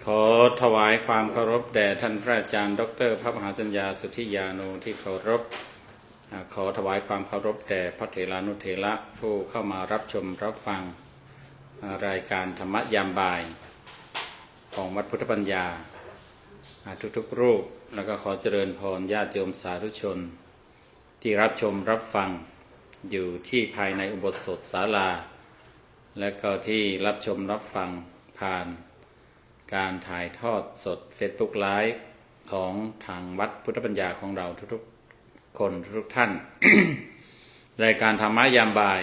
ขอถวายความเคารพแด่ท่านพระอาจารย์ดร.พระมหาจัญญาสุทธิยาโนที่เคารพขอถวายความเคารพแด่พระเถรานุเถระผู้เข้ามารับชมรับฟังรายการธรรมยามบ่ายของวัดพุทธปัญญาทุกๆรูปแล้วก็ขอเจริญพรญาติโยมสาธุชนที่รับชมรับฟังอยู่ที่ภายในอุโบสถศาลาและก็ที่รับชมรับฟังผ่านการถ่ายทอดสด Facebook Live ของทางวัดพุทธปัญญาของเราทุกๆคนทุกท่าน รายการธรรมะยามบ่าย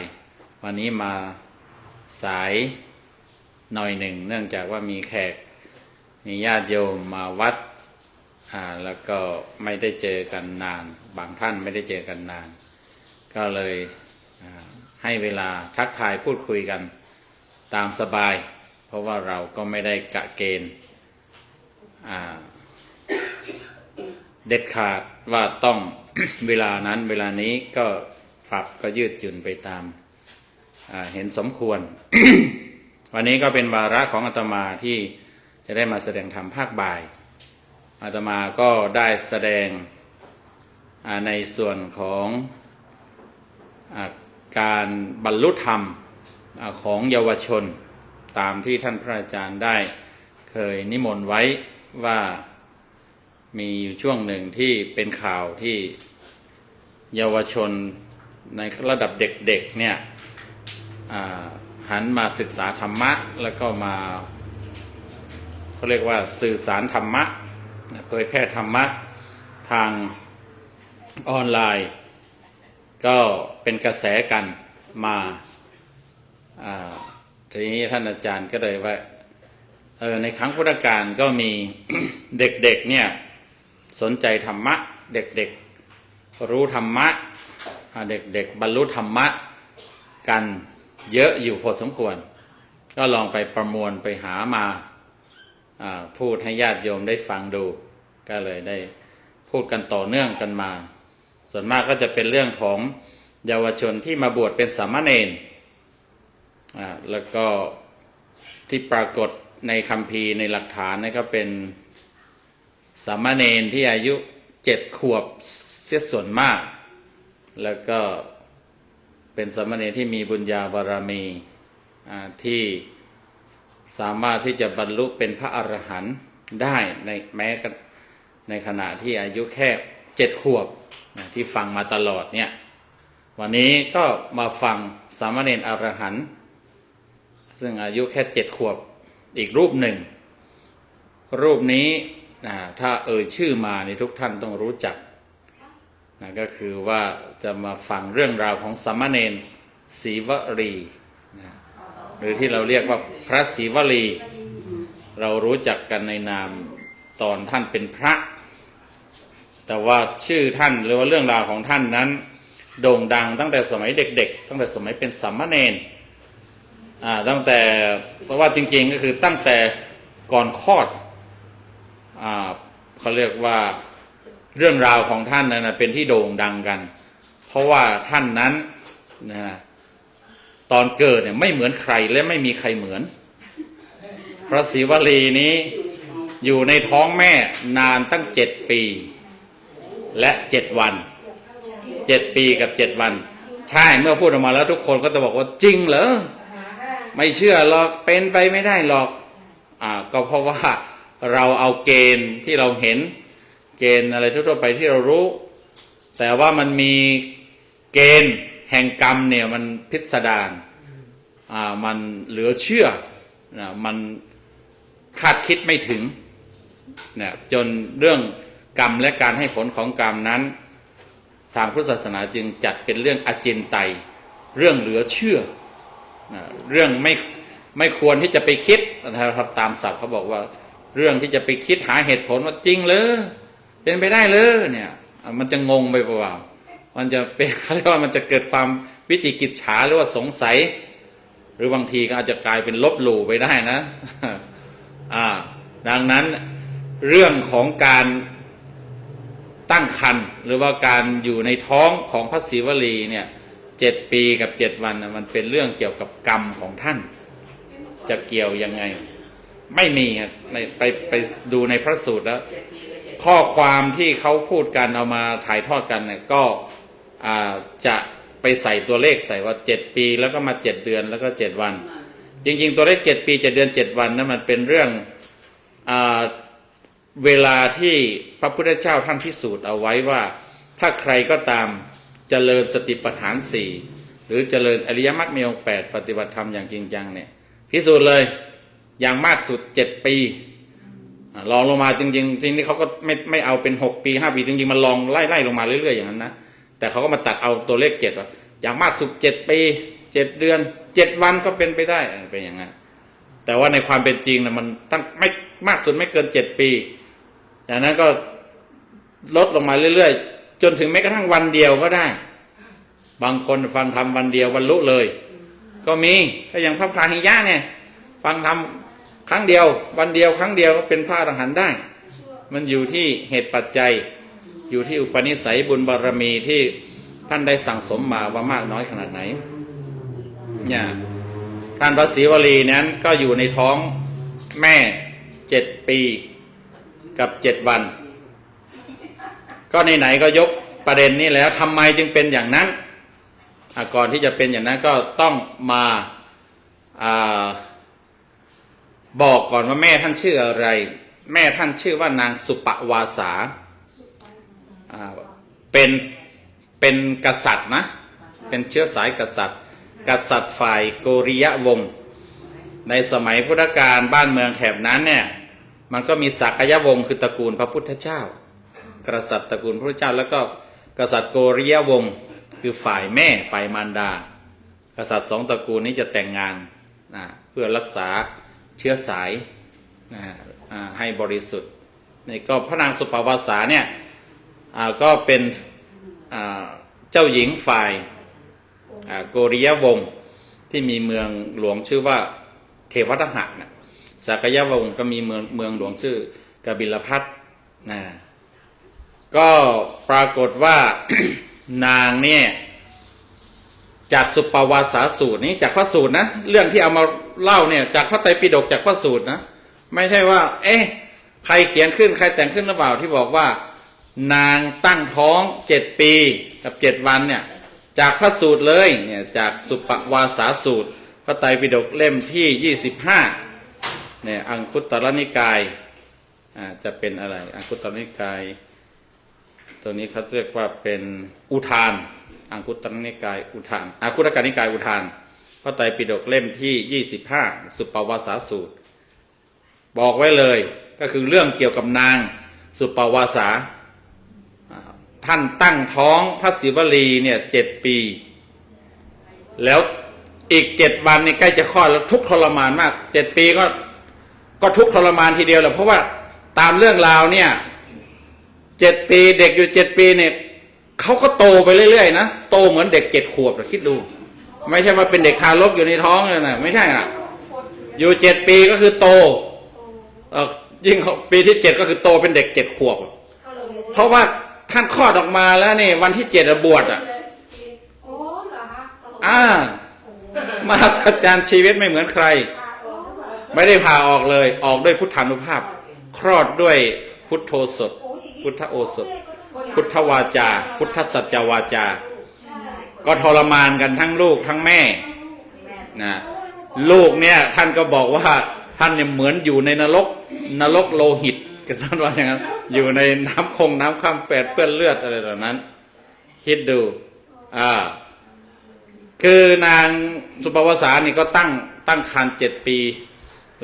วันนี้มาสายหน่อยหนึ่งเนื่องจากว่ามีแขกมีญาติโยมมาวัดแล้วก็ไม่ได้เจอกันนานบางท่านไม่ได้เจอกันนานก็เลยให้เวลาทักทายพูดคุยกันตามสบายเพราะว่าเราก็ไม่ได้กะเกณฑ์เด็ดขาดว่าต้อง เวลานั้นเวลานี้ก็ปรับก็ยืดหยุ่นไปตามเห็นสมควร วันนี้ก็เป็นวาระของอาตมาที่จะได้มาแสดงธรรมภาคบ่ายอาตมาก็ได้แสดงในส่วนของการบรรลุธรรมของเยาวชนตามที่ท่านพระอาจารย์ได้เคยนิมนต์ไว้ว่ามีอยู่ช่วงหนึ่งที่เป็นข่าวที่เยาวชนในระดับเด็กๆเนี่ยหันมาศึกษาธรรมะแล้วก็มาเขาเรียกว่าสื่อสารธรรมะเผยแพร่ธรรมะทางออนไลน์ก็เป็นกระแสกันมาทีนี้ท่านอาจารย์ก็เลยว่าในครั้งพุทธกาลก็มี เด็กๆเนี่ยสนใจธรรมะเด็กๆรู้ธรรมะเด็กๆบรรลุธรรมะกันเยอะอยู่พอสมควรก็ลองไปประมวลไปหามาพูดให้ญาติโยมได้ฟังดูก็เลยได้พูดกันต่อเนื่องกันมาส่วนมากก็จะเป็นเรื่องของเยาวชนที่มาบวชเป็นสามเณรแล้วก็ที่ปรากฏในคัมภีร์ในหลักฐานนี่ก็เป็นสามเณรที่อายุ7 ขวบเสียส่วนมากแล้วก็เป็นสามเณรที่มีบุญญาบารมีที่สามารถที่จะบรรลุเป็นพระอรหันต์ได้แม้ในขณะที่อายุแค่7 ขวบที่ฟังมาตลอดเนี่ยวันนี้ก็มาฟังสามเณรอรหันต์ซึ่งอายุแค่7 ขวบอีกรูปหนึ่งรูปนี้ถ้าชื่อมาในทุกท่านต้องรู้จักก็คือว่าจะมาฟังเรื่องราวของสามเณรศรีวลีหรือที่เราเรียกว่าพระศรีวลีเรารู้จักกันในนามตอนท่านเป็นพระแต่ว่าชื่อท่านหรือว่าเรื่องราวของท่านนั้นโด่งดังตั้งแต่สมัยเด็กๆตั้งแต่สมัยเป็นสามเณรตั้งแต่เพราะว่าจริงๆก็คือตั้งแต่ก่อนคลอดเขาเรียกว่าเรื่องราวของท่านนั้นเป็นที่โด่งดังกันเพราะว่าท่านนั้นตอนเกิดเนี่ยไม่เหมือนใครและไม่มีใครเหมือนพระศรีวลีนี้อยู่ในท้องแม่นานตั้ง7 ปีและ7 วัน7 ปีกับ7 วันใช่เมื่อพูดออกมาแล้วทุกคนก็จะบอกว่าจริงเหรอไม่เชื่อหรอกเป็นไปไม่ได้หรอกก็เพราะว่าเราเอาเกณฑ์ที่เราเห็นเกณฑ์อะไรทั่วไปที่เรารู้แต่ว่ามันมีเกณฑ์แห่งกรรมเนี่ยมันพิสดารมันเหลือเชื่อมันคาดคิดไม่ถึงเนี่ยจนเรื่องกรรมและการให้ผลของกรรมนั้นทางพุทธศาสนาจึงจัดเป็นเรื่องอจินไตยเรื่องเหลือเชื่อเรื่องไม่ควรที่จะไปคิดนะครับตามศัพท์เขาบอกว่าเรื่องที่จะไปคิดหาเหตุผลว่าจริงหรือเป็นไปได้หรือเนี่ยมันจะงงไปเปล่ามันจะเป็นเขาเรียกว่ามันจะเกิดความวิจิกิจฉาหรือว่าสงสัยหรือบางทีก็อาจจะกลายเป็นลบหลู่ไปได้นะดังนั้นเรื่องของการตั้งครรภ์หรือว่าการอยู่ในท้องของพระศรีวลีเนี่ย7 ปีกับ7 วันมันเป็นเรื่องเกี่ยวกับกรรมของท่านจะเกี่ยวยังไง ไม่มีครับไปดูในพระสูตรแล้ว ข้อความที่เขาพูดกันเอามาถ่ายทอดกันเนี่ยก็จะไปใส่ตัวเลขใส่ว่า7 ปีแล้วก็มา7 เดือนแล้วก็7 วันจริงๆตัวเลข7 ปี 7 เดือน 7 วันนั้นมันเป็นเรื่องเวลาที่พระพุทธเจ้าท่านพิสูจน์เอาไว้ว่าถ้าใครก็ตามเจริญสติปัฏฐาน4หรือเจริญอริยมรรคมีองค์8ปฏิบัติธรรมอย่างจริงจังเนี่ยพิสูจน์เลยอย่างมากสุด7 ปีลองลงมาจริงๆจริงๆเขาก็ไม่เอาเป็น6 ปี5 ปีจริงๆมันลองไล่ลงมาเรื่อยๆอย่างนั้นนะแต่เขาก็มาตัดเอาตัวเลข7ว่าอย่างมากสุด7 ปี 7 เดือน 7 วันก็เป็นไปได้เป็นอย่างนั้นแต่ว่าในความเป็นจริงนะมันตั้งไม่มากสุดไม่เกิน7 ปีจากนั้นก็ลดลงมาเรื่อยๆจนถึงแม้กระทั่งวันเดียวก็ได้บางคนฟังธรรมวันเดียวบรรลุเลยก็มีถ้าอย่างพระพาหิยะเนี่ยฟังธรรมครั้งเดียววันเดียวครั้งเดียวก็เป็นพระอรหันต์ได้มันอยู่ที่เหตุปัจจัยอยู่ที่อุปนิสัยบุญบารมีที่ท่านได้สั่งสมมาว่ามากน้อยขนาดไหนเนี่ยท่านพระศรีวลีนั้นก็อยู่ในท้องแม่7 ปีกับ7 วันก็ไหนๆก็ยกประเด็นนี้แล้วทำไมจึงเป็นอย่างนั้นก่อนที่จะเป็นอย่างนั้นก็ต้องมาบอกก่อนว่าแม่ท่านชื่ออะไรแม่ท่านชื่อว่านางสุปวาสาเป็นกษัตริย์นะเป็นเชื้อสายกษัตริย์ฝ่ายโกริยวงศ์ในสมัยพุทธกาลบ้านเมืองแถบนั้นเนี่ยมันก็มีสักยวงศ์คือตระกูลพระพุทธเจ้ากษัตริย์ตระกูลพระพุทธเจ้าแล้วก็กษัตริย์โกริยวงศ์คือฝ่ายแม่ฝ่ายมารดากษัตริย์2 ตระกูลนี้จะแต่งงานเพื่อรักษาเชื้อสายให้บริสุทธิ์นี่ก็พระนางสุปวาสาเนี่ยก็เป็นเจ้าหญิงฝ่ายโกริยวงศ์ที่มีเมืองหลวงชื่อว่าเทวทหะนะสักยวงศ์ก็มีเมืองหลวงชื่อกบิลพัทก็ปรากฏว่า นางเนี่ยจากสุปวาสาสูตรนี้จากพระสูตรนะเรื่องที่เอามาเล่าเนี่ยจากพระไตรปิฎกจากพระสูตรนะไม่ใช่ว่าใครเขียนขึ้นใครแต่งขึ้นหรือเปล่าที่บอกว่านางตั้งท้อง7 ปีกับ7 วันเนี่ยจากพระสูตรเลยเนี่ยจากสุปวาสาสูตรพระไตรปิฎกเล่มที่25เนี่ยอังคุตรนิกายจะเป็นอะไรอังคุตรนิกายตัวนี้เขาเรียกว่าเป็นอุทานอังคุตรนิกายอุทานอังคุตรนิกายอุทานพระไตรปิฎกเล่มที่25สุปวาสาสูตรบอกไว้เลยก็คือเรื่องเกี่ยวกับนางสุปวาสาท่านตั้งท้องพระศิวลีเนี่ย7 ปีแล้วอีก7 วันนี่ใกล้จะคลอดแล้วทุกข์ทรมานมาก7 ปีก็ทุกข์ทรมานทีเดียวแหละเพราะว่าตามเรื่องราวเนี่ย7 ปีเด็กอยู่7 ปีเนี่ยเขาก็โตไปเรื่อยๆนะโตเหมือนเด็ก7 ขวบคิดดูไม่ใช่ว่าเป็นเด็กทารกอยู่ในท้องเลยนะไม่ใช่อ่ะอยู่7 ปีก็คือโตยิ่งปีที่7ก็คือโตเป็นเด็ก7 ขวบเพราะว่าท่านคลอดออกมาแล้วนี่วันที่7บวชมหัศจรรย์ชีวิตไม่เหมือนใครไม่ได้ผ่าออกเลยออกด้วยพุทธานุภาพคลอดด้วยพุทโธสถพุทธโอสถพุทธวาจาพุทธสัจวาจาก็ทรมานกันทั้งลูกทั้งแม่นะลูกเนี่ยท่านก็บอกว่าท่านเนี่ยเหมือนอยู่ในนรกโลหิตกันท่านว่าอย่างนั้นอยู่ในน้ำคงน้ำข้ามแปดเปื้อนเลือดอะไรเหล่านั้นคิดดูคือนางสุปวาสานี่ก็ตั้งครรภ์7 ปี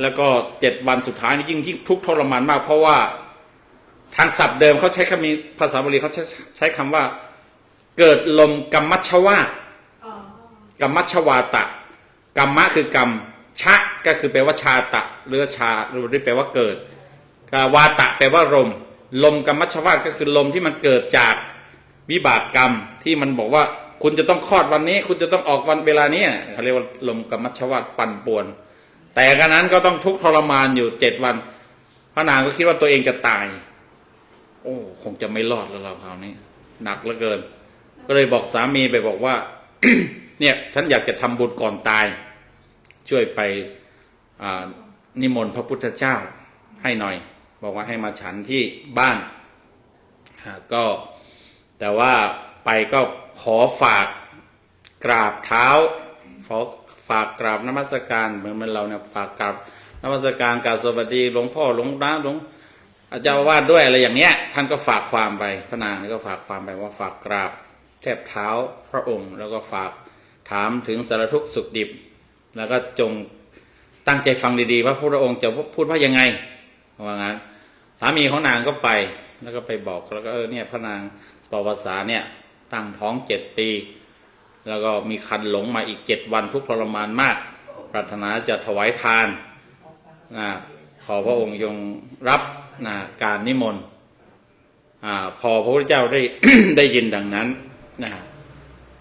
แล้วก็7 วันสุดท้ายนี่ยิ่งทุกข์ทรมานมากเพราะว่าทางศัพท์เดิมเขาใช้คำมีภาษาบาลีเขาใช้คำว่าเกิดลมกัมมัชชวาตกัมมัชชวาตะกัมมะคือกรรมชะก็คือแปลว่าชาตะหรือชาหรือแปลว่าเกิดวาตะแปลว่าลมกัมมัชชวาตก็คือลมที่มันเกิดจากวิบากกรรมที่มันบอกว่าคุณจะต้องคลอดวันนี้คุณจะต้องออกวันเวลานี้เขาเรียกว่าลมกัมมัชชวาตปั่นป่วนแต่ขณะนั้นก็ต้องทุกข์ทรมานอยู่7 วันพระนางก็คิดว่าตัวเองจะตายคงจะไม่รอดแล้วเราคราวนี้หนักเหลือเกินก็เลยบอกสามีไปบอกว่า เนี่ยฉันอยากจะทำบุญก่อนตายช่วยไป นิมนต์พระพุทธเจ้าให้หน่อยบอกว่าให้มาฉันที่บ้านก็แต่ว่าไปก็ขอฝากกราบเท้าขอฝากกราบนมัสการเหมือนเราเนี่ยฝากกราบนมัสการกราบสวัสดีหลวงพ่อหลวงน้าหลวงเจ้าอาวาสด้วยอะไรอย่างเนี้ยท่านก็ฝากความไปพระนางนี่ก็ฝากความไปว่าฝากกราบแทบเท้าพระองค์แล้วก็ฝากถามถึงสารทุกข์สุขดิบแล้วก็จงตั้งใจฟังดีๆว่าพระองค์จะพูดว่ายังไงว่างั้นสามีของนางก็ไปแล้วก็ไปบอกแล้วก็เนี่ยพระนางปวสาเนี่ยตั้งท้อง7 ปีแล้วก็มีคันหลงมาอีก7 วันทุกข์ทรมานมากปรารถนาจะถวายทานขอพระองค์ยงรับการนิมนต์พอพระพุทธเจ้าได้ ได้ยินดังนั้น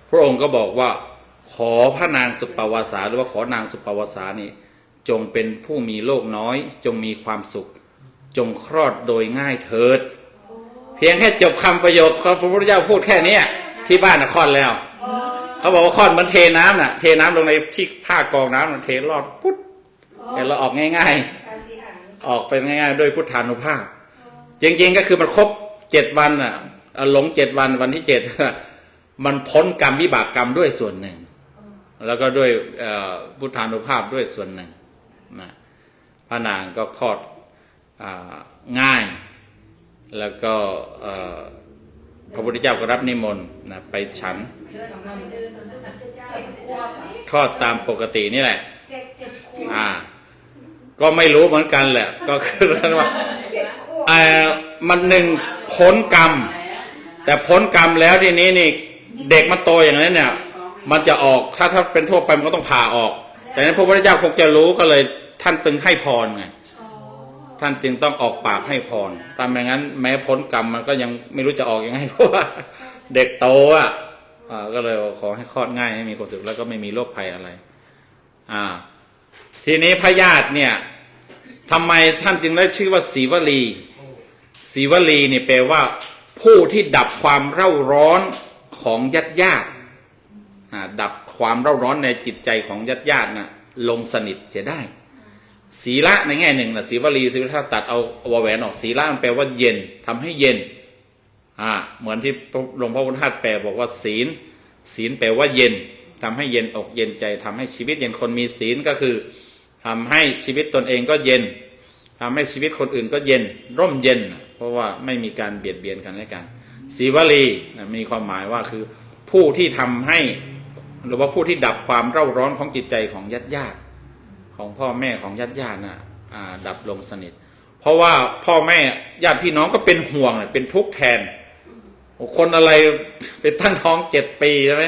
พระองค์ก็บอกว่าขอพระนางสุปวาสาหรือว่าขอนางสุปวาสานี่จงเป็นผู้มีโลกน้อยจงมีความสุขจงคลอดโดยง่ายเถิดเพียงแค่จบคำประโยคพระพุทธเจ้าพูดแค่นี้ที่บ้านคลอดแล้วเขาบอกว่าคลอดเหมือนเทน้ำเทน้ำลงในที่ผ้ากองน้ำเทรอดปุ๊บเราออกง่ายๆออกเป็นง่ายๆด้วยพุทธานุภาพจริงๆก็คือมันครบ7 วันหลง7 วันวันที่7มันพ้นกรรมวิบากกรรมด้วยส่วนหนึ่งแล้วก็ด้วยพุทธานุภาพด้วยส่วนหนึ่งพระนางก็คลอดง่ายแล้วก็พระพุทธเจ้าก็รับนิมนต์ไปฉันคลอดตามปกตินี่แหละก็ไม่รู้เหมือนกันแหละก็คือว่ามันหนึ่งพ้นกรรมแต่พ้นกรรมแล้วทีนี้นี่เด็กมันโตอย่างนั้นเนี่ยมันจะออกถ้าเป็นทั่วไปมันก็ต้องผ่าออกแต่นั้นพระพุทธเจ้าคงจะรู้ก็เลยท่านจึงให้พรไงท่านจึงต้องออกปากให้พรตามอย่างนั้นแม้พ้นกรรมมันก็ยังไม่รู้จะออกยังไงเพราะว่าเด็กโตก็เลยขอให้คลอดง่ายให้มีความสุขแล้วก็ไม่มีโรคภัยอะไรทีนี้พญาติเนี่ยทำไมท่านจึงได้ชื่อว่าศรีวลีศรีวลีนี่แปลว่าผู้ที่ดับความเร่าร้อนของญาติญาติดับความเร่าร้อนในจิตใจของญาติญาติลงสนิทเสียได้ศีละในแง่หนึ่งศรีวลีศีถ้าตัดเอาวแหวนออกศีละมันแปลว่าเย็นทำให้เย็นเหมือนที่หลวงพ่อพุทธทาสแปลบอกว่าศีลแปลว่าเย็นทำให้เย็นอกเย็นใจทำให้ชีวิตเย็นคนมีศีลก็คือทำให้ชีวิตตนเองก็เย็นทำให้ชีวิตคนอื่นก็เย็นร่มเย็นเพราะว่าไม่มีการเบียดเบียนกันและกันศรีวลีมีความหมายว่าคือผู้ที่ทำให้หรือว่าผู้ที่ดับความเร่าร้อนของจิตใจของญาติญาติของพ่อแม่ของญาติญาติดับลงสนิทเพราะว่าพ่อแม่ญาติพี่น้องก็เป็นห่วงเป็นทุกข์แทนคนอะไรไปตั้งท้อง7 ปีใช่ไหม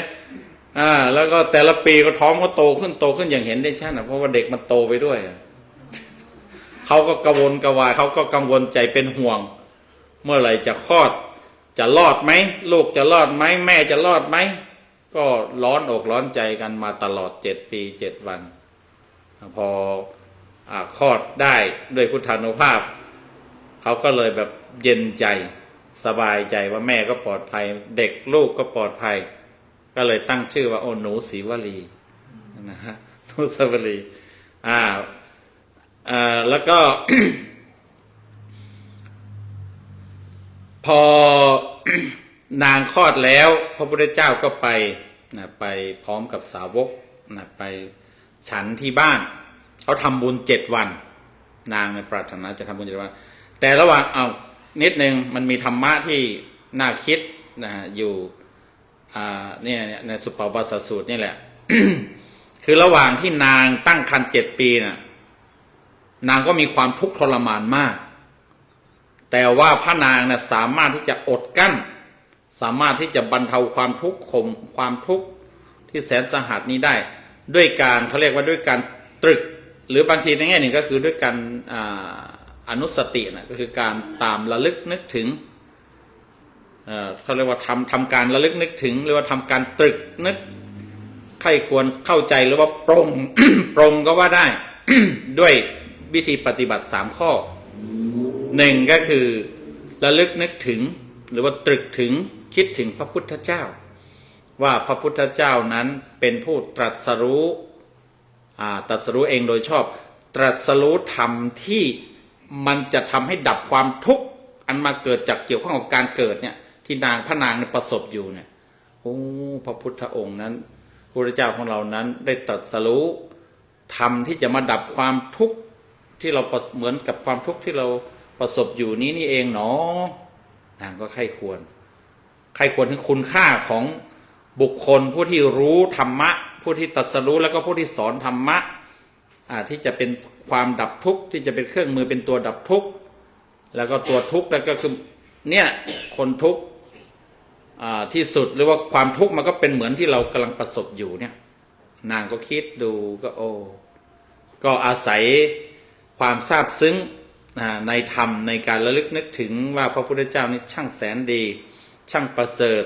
แล้วก็แต่ละปีก็ท้องก็โตขึ้นอย่างเห็นได้ชัดเพราะว่าเด็กมันโตไปด้วยเขาก็กังวลกวายเขาก็กังวลใจเป็นห่วงเมื่อไหร่จะคลอดจะรอดไหมลูกจะรอดไหมแม่จะรอดไหมก็ร้อนอกร้อนใจกันมาตลอด7 ปี 7 วันพอคลอดได้ด้วยพุทธานุภาพเขาก็เลยแบบเย็นใจสบายใจว่าแม่ก็ปลอดภัยเด็กลูกก็ปลอดภัยก็เลยตั้งชื่อว่าหนูศรีวลีนะฮะหนูศรีวลีแล้วก็ พอนางคลอดแล้วพระพุทธเจ้าก็ไปพร้อมกับสาวกไปฉันที่บ้านเขาทำบุญ7 วันนางในปรารถนาจะทำบุญ7 วันแต่ระหว่างนิดนึงมันมีธรรมะที่น่าคิดอยู่เนี่ยในสุปปวัสสสูตรนี่แหละ คือระหว่างที่นางตั้งครรภ์7 ปีนางก็มีความทุกข์ทรมานมากแต่ว่าพระนางสามารถที่จะอดกั้นสามารถที่จะบรรเทาความทุกข์ข่มความทุกข์ที่แสนสาหัสนี้ได้ด้วยการเขาเรียกว่าด้วยการตรึกหรือบางทีในแง่หนึ่งก็คือด้วยการอนุสติก็คือการตามระลึกนึกถึงเขาเรียกว่าทำการระลึกนึกถึงหรือว่าทำการตรึกนึกใครควรเข้าใจหรือว่าปรง ปรงก็ว่าได้ ด้วยวิธีปฏิบัติ3 ข้อ 1ก็คือระลึกนึกถึงหรือว่าตรึกถึงคิดถึงพระพุทธเจ้าว่าพระพุทธเจ้านั้นเป็นผู้ตรัสรู้เองโดยชอบ ตรัสรู้ธรรมที่มันจะทำให้ดับความทุกข์อันมาเกิดจากเกี่ยวข้องกับการเกิดเนี่ยที่พระนางประสบอยู่เนี่ยโอ้พระพุทธองค์นั้นพระพุทธเจ้าของเรานั้นได้ตรัสรู้ธรรมที่จะมาดับความทุกข์ที่เราเหมือนกับความทุกข์ที่เราประสบอยู่นี้นี่เองเนาะนางก็ใคร่ควรถึงคุณค่าของบุคคลผู้ที่รู้ธรรมะผู้ที่ตรัสรู้แล้วก็ผู้ที่สอนธรรมะที่จะเป็นความดับทุกข์ที่จะเป็นเครื่องมือเป็นตัวดับทุกข์แล้วก็ตัวทุกข์แล้วก็คือเนี่ยคนทุกข์ที่สุดหรือว่าความทุกข์มันก็เป็นเหมือนที่เรากำลังประสบอยู่เนี่ยนางก็คิดดูก็อาศัยความซาบซึ้งในธรรมในการระลึกนึกถึงว่าพระพุทธเจ้านี่ช่างแสนดีช่างประเสริฐ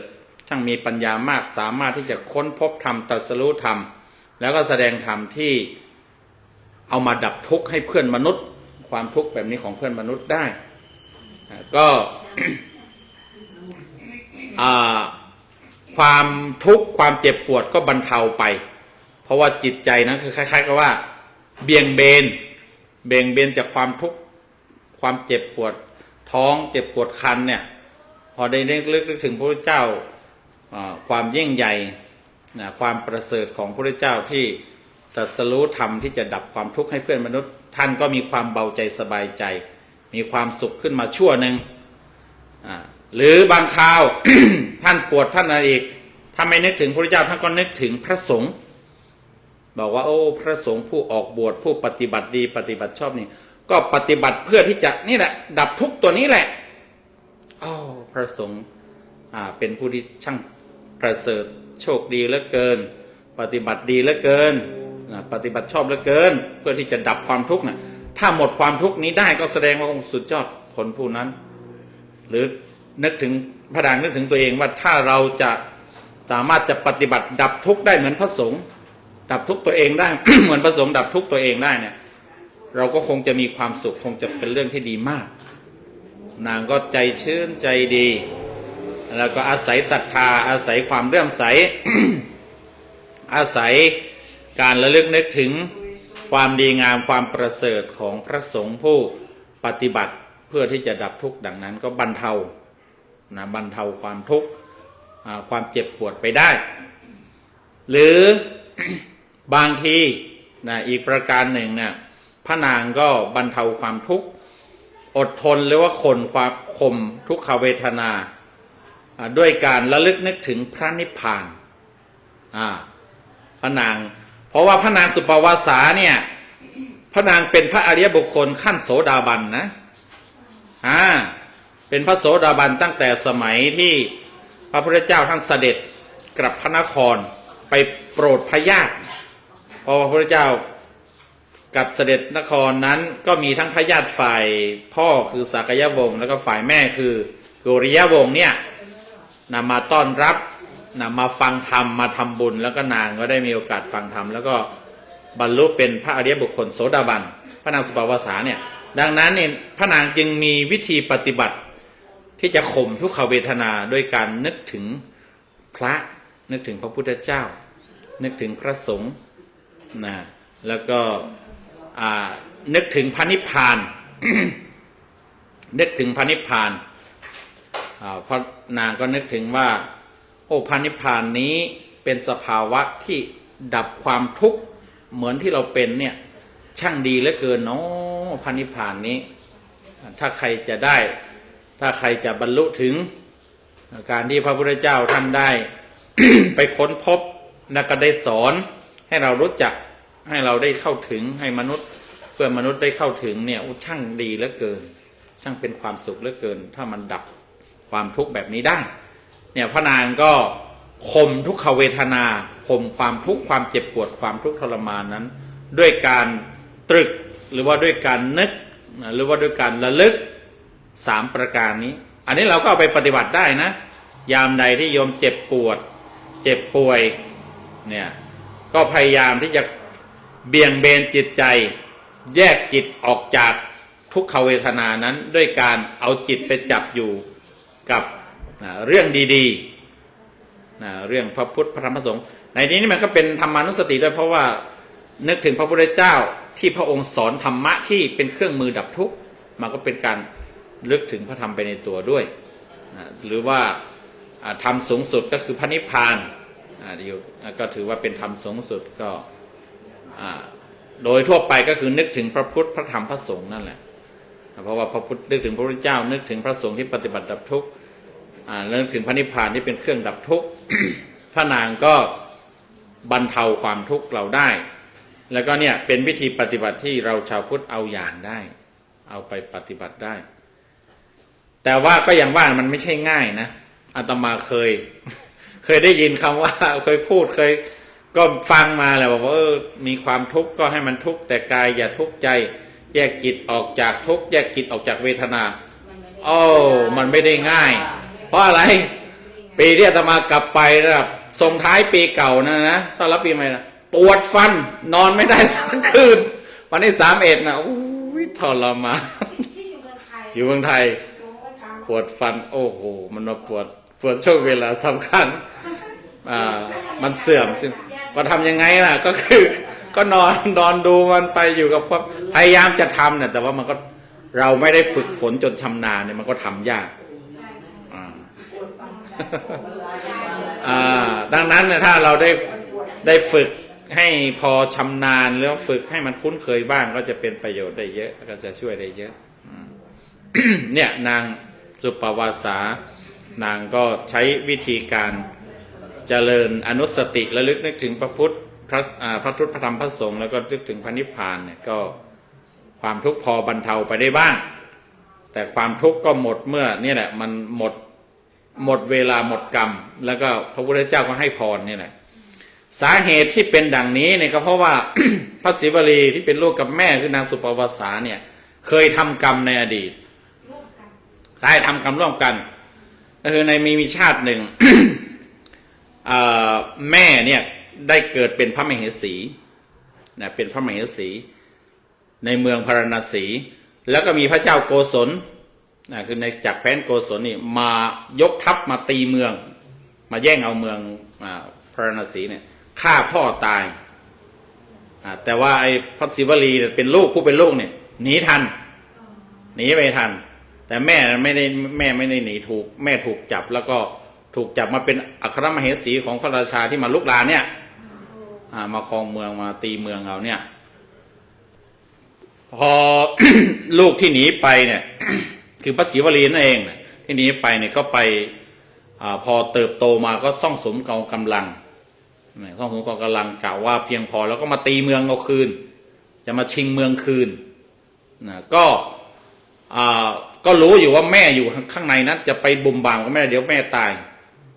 ช่างมีปัญญามากสามารถที่จะค้นพบธรรมตรัสรู้ธรรมแล้วก็แสดงธรรมที่เอามาดับทุกข์ให้เพื่อนมนุษย์ความทุกข์แบบนี้ของเพื่อนมนุษย์ได้ก็ ความทุกข์ความเจ็บปวดก็บรรเทาไปเพราะว่าจิตใจนั้นคือคล้ายๆกับว่าเบี่ยงเบนจากความทุกข์ความเจ็บปวดท้องเจ็บปวดคันเนี่ยพอได้นึกถึงพระพุทธเจ้าความยิ่งใหญ่ความประเสริฐของพระพุทธเจ้าที่ตรัสรู้ธรรมที่จะดับความทุกข์ให้เพื่อนมนุษย์ท่านก็มีความเบาใจสบายใจมีความสุขขึ้นมาชั่วหนึ่งหรือบางคราว ท่านปวดท่านอะไรอีกถ้าไม่นึกถึงพระพุทธเจ้าท่านก็นึกถึงพระสงฆ์บอกว่าโอ้พระสงฆ์ผู้ออกบวชผู้ปฏิบัติดีปฏิบัติชอบนี่ก็ปฏิบัติเพื่อที่จะนี่แหละดับทุกข์ตัวนี้แหละพระสงฆ์เป็นผู้ที่ช่างประเสริฐโชคดีเหลือเกินปฏิบัติดีเหลือเกินปฏิบัติชอบเหลือเกินเพื่อที่จะดับความทุกข์ถ้าหมดความทุกข์นี้ได้ก็แสดงว่าสุดยอดคนผู้นั้นหรือนึกถึงพระนางนึกถึงตัวเองว่าถ้าเราจะสามารถจะปฏิบัติดับทุกข์ได้เหมือนพระสงฆ์ดับทุกข์ตัวเองได้ เหมือนพระสงฆ์ดับทุกข์ตัวเองได้เนี่ยเราก็คงจะมีความสุขคงจะเป็นเรื่องที่ดีมากนางก็ใจชื่นใจดีแล้วก็อาศัยศรัทธาอาศัยความเลื่อมใส อาศัยการระลึกนึกถึงความดีงามความประเสริฐของพระสงฆ์ผู้ปฏิบัติเพื่อที่จะดับทุกข์ดังนั้นก็บรรเทาความทุกข์ความเจ็บปวดไปได้หรือ บางทีอีกประการหนึ่งเนี่ยพระนางก็บรรเทาความทุกข์อดทนหรือว่าข่มทุกขเวทนาด้วยการระลึกนึกถึงพระนิพพานพระนางเพราะว่าพระนางสุปวาสาเนี่ยพระนางเป็นพระอริยบุคคลขั้นโสดาบันนะเป็นพระโสดาบันตั้งแต่สมัยที่พระพุทธเจ้าท่านเสด็จกลับพระนครไปโปรดพระญาติพอพระพุทธเจ้ากับเสด็จนครนั้นก็มีทั้งพระญาติฝ่ายพ่อคือสากยวงศ์แล้วก็ฝ่ายแม่คือโกริยวงศ์เนี่ยมาต้อนรับมาฟังธรรมมาทำบุญแล้วก็นางก็ได้มีโอกาสฟังธรรมแล้วก็บรรลุเป็นพระอริยบุคคลโสดาบันพระนางสุปวาสาเนี่ยดังนั้นเนี่ยพระนางจึงมีวิธีปฏิบัติที่จะข่มทุกขเวทนาด้วยการนึกถึงพระนึกถึงพระพุทธเจ้านึกถึงพระสงฆ์แล้วก็นึกถึงพระนิพพาน นึกถึงพระนิพพานเพราะนางก็นึกถึงว่าโอ้พระนิพพานนี้เป็นสภาวะที่ดับความทุกข์เหมือนที่เราเป็นเนี่ยช่างดีเหลือเกินเนาะพระนิพพานนี้ถ้าใครจะได้ถ้าใครจะบรรลุถึงการที่พระพุทธเจ้าท่านได้ ไปค้นพบและก็ได้สอนให้เรารู้จักให้เราได้เข้าถึงให้มนุษย์เพื่อมนุษย์ได้เข้าถึงเนี่ยช่างดีเหลือเกินช่างเป็นความสุขเหลือเกินถ้ามันดับความทุกข์แบบนี้ได้เนี่ยพระนางก็ข่มทุกขเวทนาข่มความทุกข์ความเจ็บปวดความทุกข์ทรมานนั้นด้วยการตรึกหรือว่าด้วยการนึกหรือว่าด้วยการระลึก3ประการนี้อันนี้เราก็เอาไปปฏิบัติได้นะยามใดที่โยมเจ็บปวดเจ็บป่วยเนี่ยก็พยายามที่จะเบี่ยงเบนจิตใจแยกจิตออกจากทุกขเวทนานั้นด้วยการเอาจิตไปจับอยู่กับเรื่องดีๆเรื่องพระพุทธพระธรรมพระสงฆ์ในนี้มันก็เป็นธรรมานุสติด้วยเพราะว่านึกถึงพระพุทธเจ้า ที่พระองค์สอนธรรมะที่เป็นเครื่องมือดับทุกข์มันก็เป็นการลึกถึงพระธรรมไปในตัวด้วยหรือว่าธรรมสูงสุดก็คือพระนิพพานก็ถือว่าเป็นธรรมสูงสุดก็โดยทั่วไปก็คือนึกถึงพระพุทธพระธรรมพระสงฆ์นั่นแหละเพราะว่าพระพุทธนึกถึงพระพุทธเจ้านึกถึงพระสงฆ์ที่ปฏิบัติดับทุกข์นึกถึงพระนิพพานที่เป็นเครื่องดับทุกข์ พระนางก็บรรเทาความทุกข์เราได้ แล้วก็เนี่ยเป็นวิธีปฏิบัติที่เราชาวพุทธเอาอย่างได้เอาไปปฏิบัติได้แต่ว่าก็อย่างว่ามันไม่ใช่ง่ายนะอาตมาเคยได้ยินคำว่าเคยพูดก็ฟังมาแหละบอกว่ามีความทุกข์ก็ให้มันทุกข์แต่กายอย่าทุกข์ใจแยกจิตออกจากทุกข์แยกจิตออกจากเวทนามันไม่ได้ง่ายเพราะอะไรปีที่อาตมากลับไปนะครับส่งท้ายปีเก่านะต้อนรับปีใหม่นะปวดฟันนอนไม่ได้สักคืนวันที่31นะทรมานอยู่เมืองไทยปวดฟันโอ้โหมันมาปวดช่วงเวลาสำคัญมันเสื่อมซึ่งก็ทำยังไงล่ะก็คือก็นอนดูมันไปอยู่กับความพยายามจะทำเนี่ยแต่ว่ามันก็เราไม่ได้ฝึกฝนจนชำนาญเนี่ยมันก็ทำยากดังนั้นเนี่ยถ้าเราได้ฝึกให้พอชำนาญแล้วฝึกให้มันคุ้นเคยบ้างก็จะเป็นประโยชน์ได้เยอะก็จะช่วยได้เยอะ เนี่ยนางสุปวาสานางก็ใช้วิธีการเจริญอนุสติระลึกนึกถึงพระพุทธพระพุทธพระธรรมพระสงฆ์แล้วก็นึกถึงพระนิพพานเนี่ยก็ความทุกข์พอบรรเทาไปได้บ้างแต่ความทุกข์ก็หมดเมื่อนี่แหละมันหมดเวลาหมดกรรมแล้วก็พระพุทธเจ้าก็ให้พรนี่แหละสาเหตุที่เป็นดังนี้เนี่ยก็เพราะว่า พระศิวลีที่เป็นลูกกับแม่คือนางสุปวาสาเนี่ยเคยทำกรรมในอดีตได้ทำกรรมร่วมกันก็คือในมีชาติหนึ่ง แม่เนี่ยได้เกิดเป็นพระมเหสีนะเป็นพระมเหสีในเมืองพาราณสีแล้วก็มีพระเจ้าโกศลคือในจากแคว้นโกศลนี่มายกทัพมาตีเมืองมาแย่งเอาเมืองพาราณสีเนี่ยฆ่าพ่อตายแต่ว่าไอ้พระศิวลีเป็นลูกผู้เป็นลูกเนี่ยหนีทันหนีไปทันแต่แม่ไม่ได้หนีแม่ถูกจับแล้วก็ถูกจับมาเป็นอัครมเหสีของพระราชาที่มาลุกรานเนี่ยมาครองเมืองมาตีเมืองเอาเนี่ยพอ ลูกที่หนีไปเนี่ย คือพระศิวลีนั่นเองที่หนีไปเนี่ยก็ไปพอเติบโตมาก็ซ่องสมกำลังซ่องสมกำลังกล่าวว่าเพียงพอแล้วก็มาตีเมืองเอาคืนจะมาชิงเมืองคืนนะก็รู้อยู่ว่าแม่อยู่ข้างในนั้นจะไปบุ่มบ่ามกับแม่เดี๋ยวแม่ตาย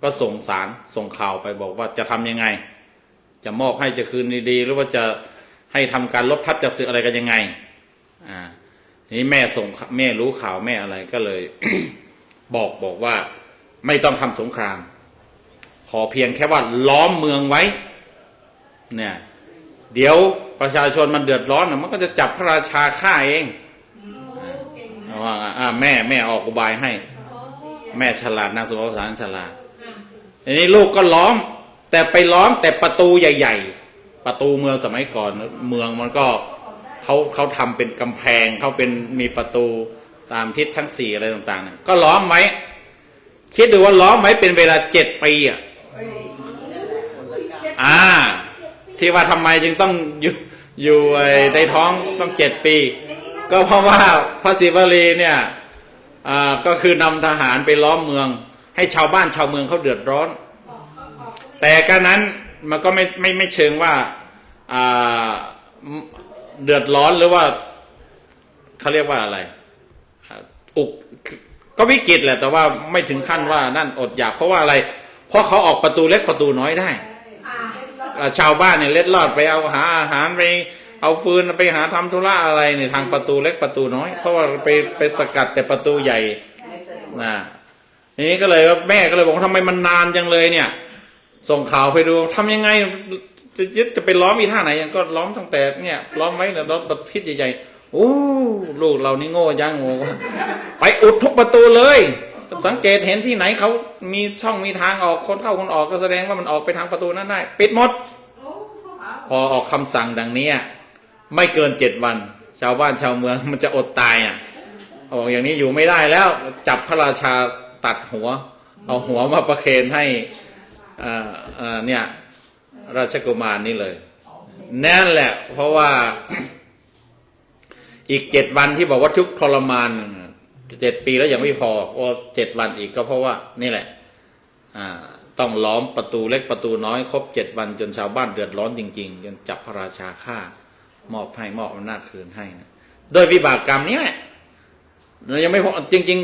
ก็ส่งข่าวไปบอกว่าจะทำยังไงจะมอบให้จะคืนดีๆหรือว่าจะให้ทำการลบทัพจับศึกอะไรกันยังไงนี่แม่รู้ข่าวแม่อะไรก็เลย บอกว่าไม่ต้องทำสงครามขอเพียงแค่ว่าล้อมเมืองไว้เนี่ยเดี๋ยวประชาชนมันเดือดร้อนมันก็จะจับพระราชาฆ่าเองว่าแม่ออกอุบายให้แม่ฉลาดนางสุภาพสารฉลาดทีนี้ลูกก็ล้อมแต่ไปล้อมแต่ประตูใหญ่ๆประตูเมืองสมัยก่อนเมืองมันก็เขาทำเป็นกำแพงเขาเป็นมีประตูตามทิศทั้ง4อะไรต่างๆเนี่ยก็ล้อมไว้คิดดูว่าล้อมไว้เป็นเวลา7 ปีที่ว่าทำไมจึงต้องอยู่ในท้องต้อง7 ปีก็เพราะว่าพระศิวลีเนี่ยก็คือนำทหารไปล้อมเมืองให้ชาวบ้านชาวเมืองเขาเดือดร้อนแต่การนั้นมันก็ไม่เชิงว่าเดือดร้อนหรือว่าเขาเรียกว่าอะไรก็วิกฤตแหละแต่ว่าไม่ถึงขั้นว่านั่นอดอยากเพราะว่าอะไรเพราะเขาออกประตูเล็กประตูน้อยได้ชาวบ้านเนี่ยเล็ดลอดไปเอาหาอาหารไปเอาฟืนไปหาทำธุระอะไรเนี่ยทางประตูเล็กประตูน้อยเพราะว่าไปสกัดแต่ประตูใหญ่นี้ก็เลยว่าแม่ก็เลยบอกทำไมมันนานจังเลยเนี่ยส่งข่าวไปดูทำยังไงจะไปล้อมอีท่าไหนก็ล้อมตั้งแต่เนี่ยล้อมไว้เนี่ยล้อมประทิศใหญ่ๆโอ้ลูกเรานี่โง่ยังโง่ไปอุดทุกประตูเลยสังเกตเห็นที่ไหนเขามีช่องมีทางออกคนเข้าคนออกก็แสดงว่ามันออกไปทางประตูนั้นได้ปิดหมดพอออกคำสั่งดังนี้ ไม่เกิน7 วันชาวบ้านชาวเมืองมันจะอดตายอ่ะบอกอย่างนี้อยู่ไม่ได้แล้วจับพระราชาตัดหัวเอาหัวมาประเคนให้เนี่ยราชกุมารนี่เลยนั่นแหละเพราะว่าอีก7 วันที่บอกว่าทุกข์ทรมาน7 ปีแล้วยังไม่พอว่า7 วันอีกก็เพราะว่านี่แหละต้องล้อมประตูเล็กประตูน้อยครบ7 วันจนชาวบ้านเดือดร้อนจริงๆจนจับพระราชาฆ่ามอบอำนาจคืนให้นะโดยวิบากกรรมนี้แหละยังไม่พอจริง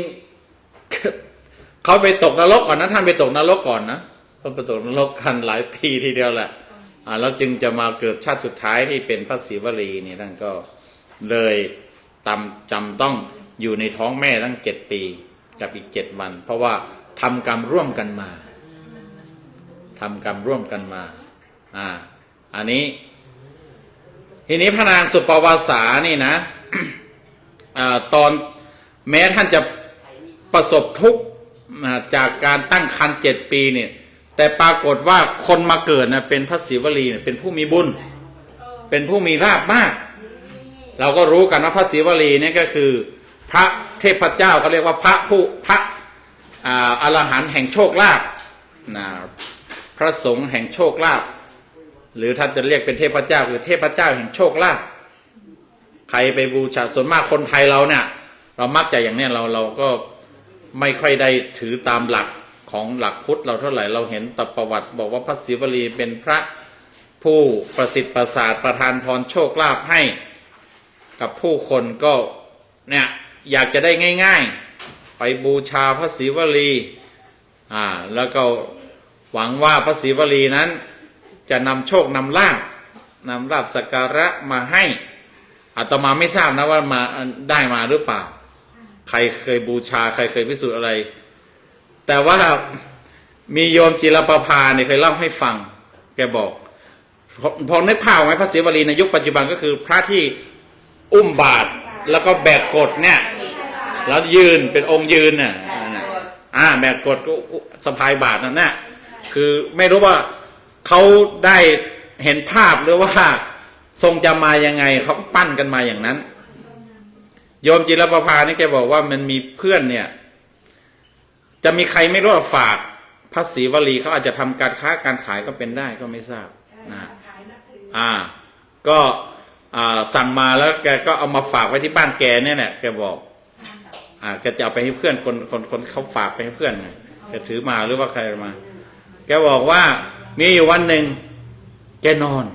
ๆเขาไปตกนรกก่อนนะท่านไปตกนรกก่อนนะเขาไปตกนรกกันหลายปีทีเดียวแหละแล้วจึงจะมาเกิดชาติสุดท้ายที่เป็นพระศรีวลีนี่ท่านก็เลยจำต้องอยู่ในท้องแม่ตั้ง7 ปีกับอีก7 วันเพราะว่าทำกรรมร่วมกันมาอันนี้ทีนี้พระนางสุปวาสานี่นะ ตอนแม้ท่านจะประสบทุกข์จากการตั้งครรภ์7 ปีเนี่ยแต่ปรากฏว่าคนมาเกิดนะเป็นพระศรีวลีเป็นผู้มีบุญเป็นผู้มีลาภมากเราก็รู้กันว่าพระศรีวลีเนี่ยก็คือพระเทพเจ้าเขาเรียกว่าพระอรหันต์แห่งโชคลาภพระสงฆ์แห่งโชคลาภหรือท่านจะเรียกเป็นเทพเจ้าคือเทพเจ้าแห่งโชคลาภใครไปบูชาส่วนมากคนไทยเราเนี่ยเรามักจะอย่างเนี้ยเราก็ไม่ค่อยได้ถือตามหลักของหลักพุทธเราเท่าไหร่เราเห็นแต่ประวัติบอกว่าพระศรีวลีเป็นพระผู้ประสิทธิ์ประสาทประทานพรโชคลาภให้กับผู้คนก็เนี่ยอยากจะได้ง่ายๆไปบูชาพระศรีวลีแล้วก็หวังว่าพระศรีวลีนั้นจะนำโชคนำลาภสักการะมาให้อาตมาไม่ทราบนะว่ามาได้มาหรือเปล่าใครเคยบูชาใครเคยพิสูจน์อะไรแต่ว่ามีโยมจิรประภาเนี่ยเคยเล่าให้ฟังแกบอกพอนึกภาพไหมพระศรีวลีในยุคปัจจุบันก็คือพระที่อุ้มบาตรแล้วก็แบกกฎเนี่ยแล้วยืนเป็นองค์ยืนน่ะแบกกฎก็สะพายบาตรนั่นน่ะคือไม่รู้ว่าเขาได้เห็นภาพหรือว่าทรงจะมายังไงเขาปั้นกันมาอย่างนั้นโยมจิรประภานี่แกบอกว่ามันมีเพื่อนเนี่ยจะมีใครไม่รู้ว่าฝากพระศรีวลีเขาอาจจะทำการค้าการขายก็เป็นได้ก็ไม่ทราบก็สั่งมาแล้วแกก็เอามาฝากไว้ที่บ้านแกเนี่ยแหละแกบอกแกจะเอาไปให้เพื่อนคนเขาฝากไปให้เพื่อนแกถือมาหรือว่าใครมาแกบอกว่ามีอยู่วันหนึ่งแกนอน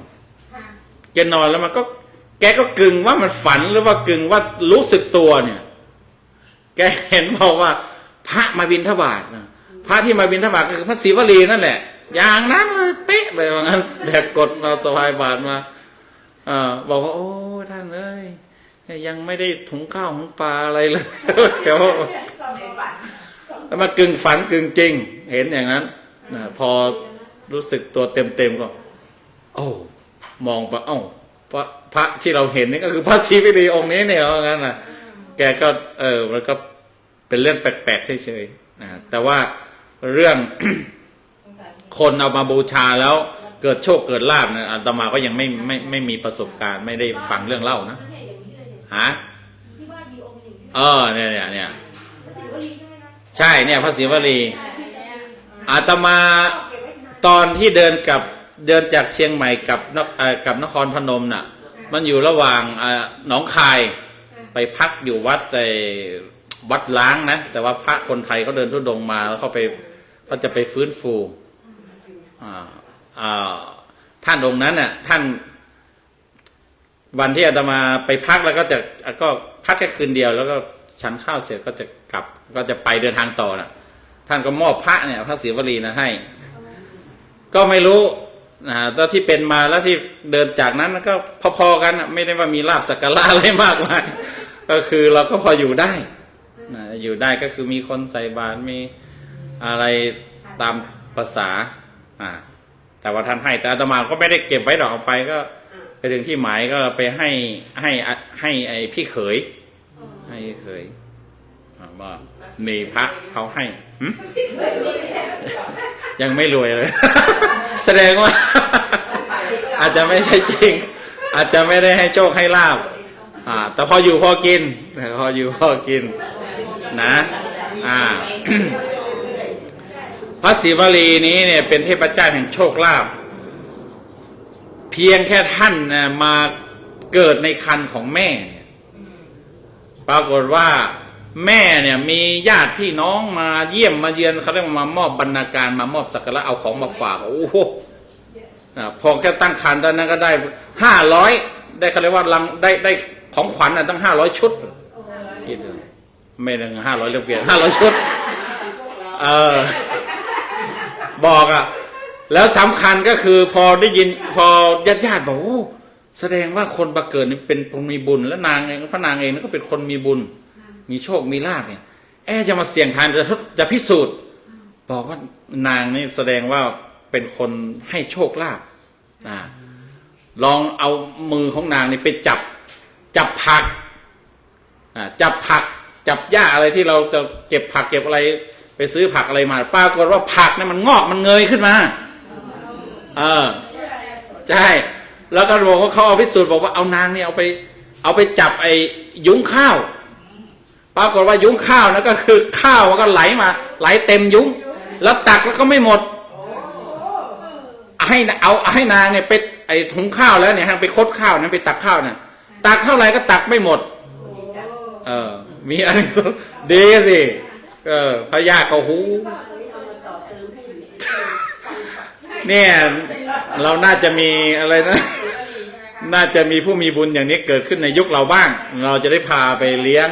แล้วมันก็แกก็กึ่งว่ามันฝันหรือว่ากึ่งว่ารู้สึกตัวเนี่ยแกเห็นบอกว่าพระมาบิณฑบาตพระที่มาบิณฑบาตคือพระศรีวลีนั่นแหละอย่างนั้นเลยเป๊ะเลยว่างั้นแบกกฎมาสะพายบาตรมาบอกว่าโอ้ท่านเอ้ยยังไม่ได้ถุงข้าวถุงปลาอะไรเลยแกว่าแล้วมากึ่งฝันกึ่งจริงเห็นอย่างนั้นพอรู้สึกตัวเต็มก็มองไปพระที่เราเห็นนี่ก็คือพระศรีวลีองค์นี้เนี่ยว่างั้นแกก็มันก็เป็นเรื่องแปลกๆเฉยๆแต่ว่าเรื่อง คนเอามาบูชาแล้วเกิดโชคเกิดลาภเนี่ยอาตมาก็ยังไม่มีประสบการณ์ไม่ได้ฟังเรื่องเล่านะเนี่ยใช่เนี่ยพระศรีวลีอาตมาตอนที่เดินจากเชียงใหม่กับนครพนมน่ะมันอยู่ระหว่างหนองคายไปพักอยู่วัดล้างนะแต่ว่าพระคนไทยเขาเดินทุดงมาแล้วเขาจะไปฟื้นฟูท่านองค์นั้นน่ะท่านวันที่อาตมาไปพักแล้วก็พักแค่คืนเดียวแล้วก็ฉันข้าวเสร็จก็จะกลับก็จะไปเดินทางต่อน่ะท่านก็มอบพระเนี่ยพระศรีวลีนะให้ก็ไม่รู้ตอนที่เป็นมาแล้วที่เดินจากนั้นก็พอๆกันไม่ได้ว่ามีลาภสักการะอะไรมากมายก็คือเราก็พออยู่ได้อยู่ได้ก็คือมีคนใส่บาตรมีอะไรตามภาษาแต่ว่าท่านให้แต่อาตมาก็ไม่ได้เก็บไว้ดอกเอาไปก็ไปถึงที่หมายก็ไปให้ไอ้พี่เขยว่ามีพระเขาให้ยังไม่รวยเลย แสดงว่า อาจจะไม่ใช่จริง อาจจะไม่ได้ให้โชคให้ลาภแต่พออยู่พอกินพออยู่พอกินนะพระศิวลีนี้เนี่ยเป็นเทพเจ้าแห่งโชคลาภเพียงแค่ท่านมาเกิดในครรภ์ของแม่ปรากฏว่าแม่เนี่ยมีญาติพี่น้องมาเยี่ยมมาเยือนเขาเรียกมามอบบรรณาการมามอบสักการะเอาของมาฝากโอ้โหพอแค่ตั้งครรภ์ตอนนั้นก็ได้500ได้เขาเรียกว่าได้ของขวัญตั้ง500 ชุดไม่ถึง500เรื่องเปลี่ยน500 ชุดบอกแล้วสำคัญก็คือพอได้ยินพอญาติบอกโอ้แสดงว่าคนมาเกิดนี่เป็นคนมีบุญและนางเองพระนางเองก็เป็นคนมีบุญมีโชคมีลาภเนี่ยจะมาเสี่ยงทายจะพิสูจน์บอกว่านางนี่แสดงว่าเป็นคนให้โชคลาภลองเอามือของนางนี่ไปจับผักจับหญ้าอะไรที่เราจะเก็บผักเก็บอะไรไปซื้อผักอะไรมาปรากฏว่าผักเนี่ยมันงอกมันเงยขึ้นมาใช่แล้วก็บอกว่าเขาเอาพิสูจน์บอกว่าเอานางเนี่ยเอาไปจับไอ้ยุ้งข้าวปรากฏว่ายุ้งข้าวนั่นก็คือข้าวมันก็ไหลมาไหลเต็มยุ้งแล้วตักแล้วก็ไม่หมดให้นางเนี่ยไปไอ้ถุงข้าวแล้วเนี่ยไปคดข้าวนั้นไปตักข้าวเนี่ยตักเท่าไหร่ก็ตักไม่หมดมีอะไรดีสิพระยาเขาหูเนี่ยเราน่าจะมีอะไรนะน่าจะมีผู้มีบุญอย่างนี้เกิดขึ้นในยุคเราบ้างเราจะได้พาไปเลี้ยง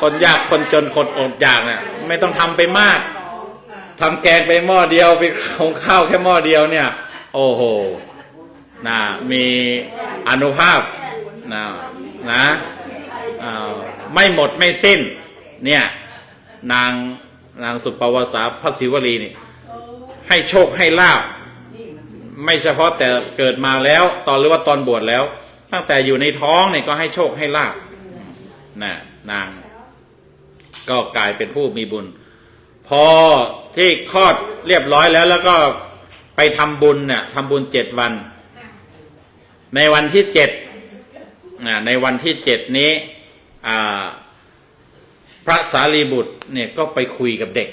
คนยากคนจนคนอดอยากเนี่ยไม่ต้องทำไปมากทำแกงไปหม้อเดียวไปของข้าวแค่หม้อเดียวเนี่ยโอ้โหมีอานุภาพนะไม่หมดไม่สิ้นเนี่ยนางสุปวาสาพระศิวลีนี่ให้โชคให้ลาภไม่เฉพาะแต่เกิดมาแล้วหรือว่าตอนบวชแล้วตั้งแต่อยู่ในท้องเนี่ยก็ให้โชคให้ลาภนางก็กลายเป็นผู้มีบุญพอที่คลอดเรียบร้อยแล้วก็ไปทำบุญเนี่ยทำบุญ7 วันในวันที่7ในวันที่7นี้พระสารีบุตรเนี่ยก็ไปคุยกับเด็ก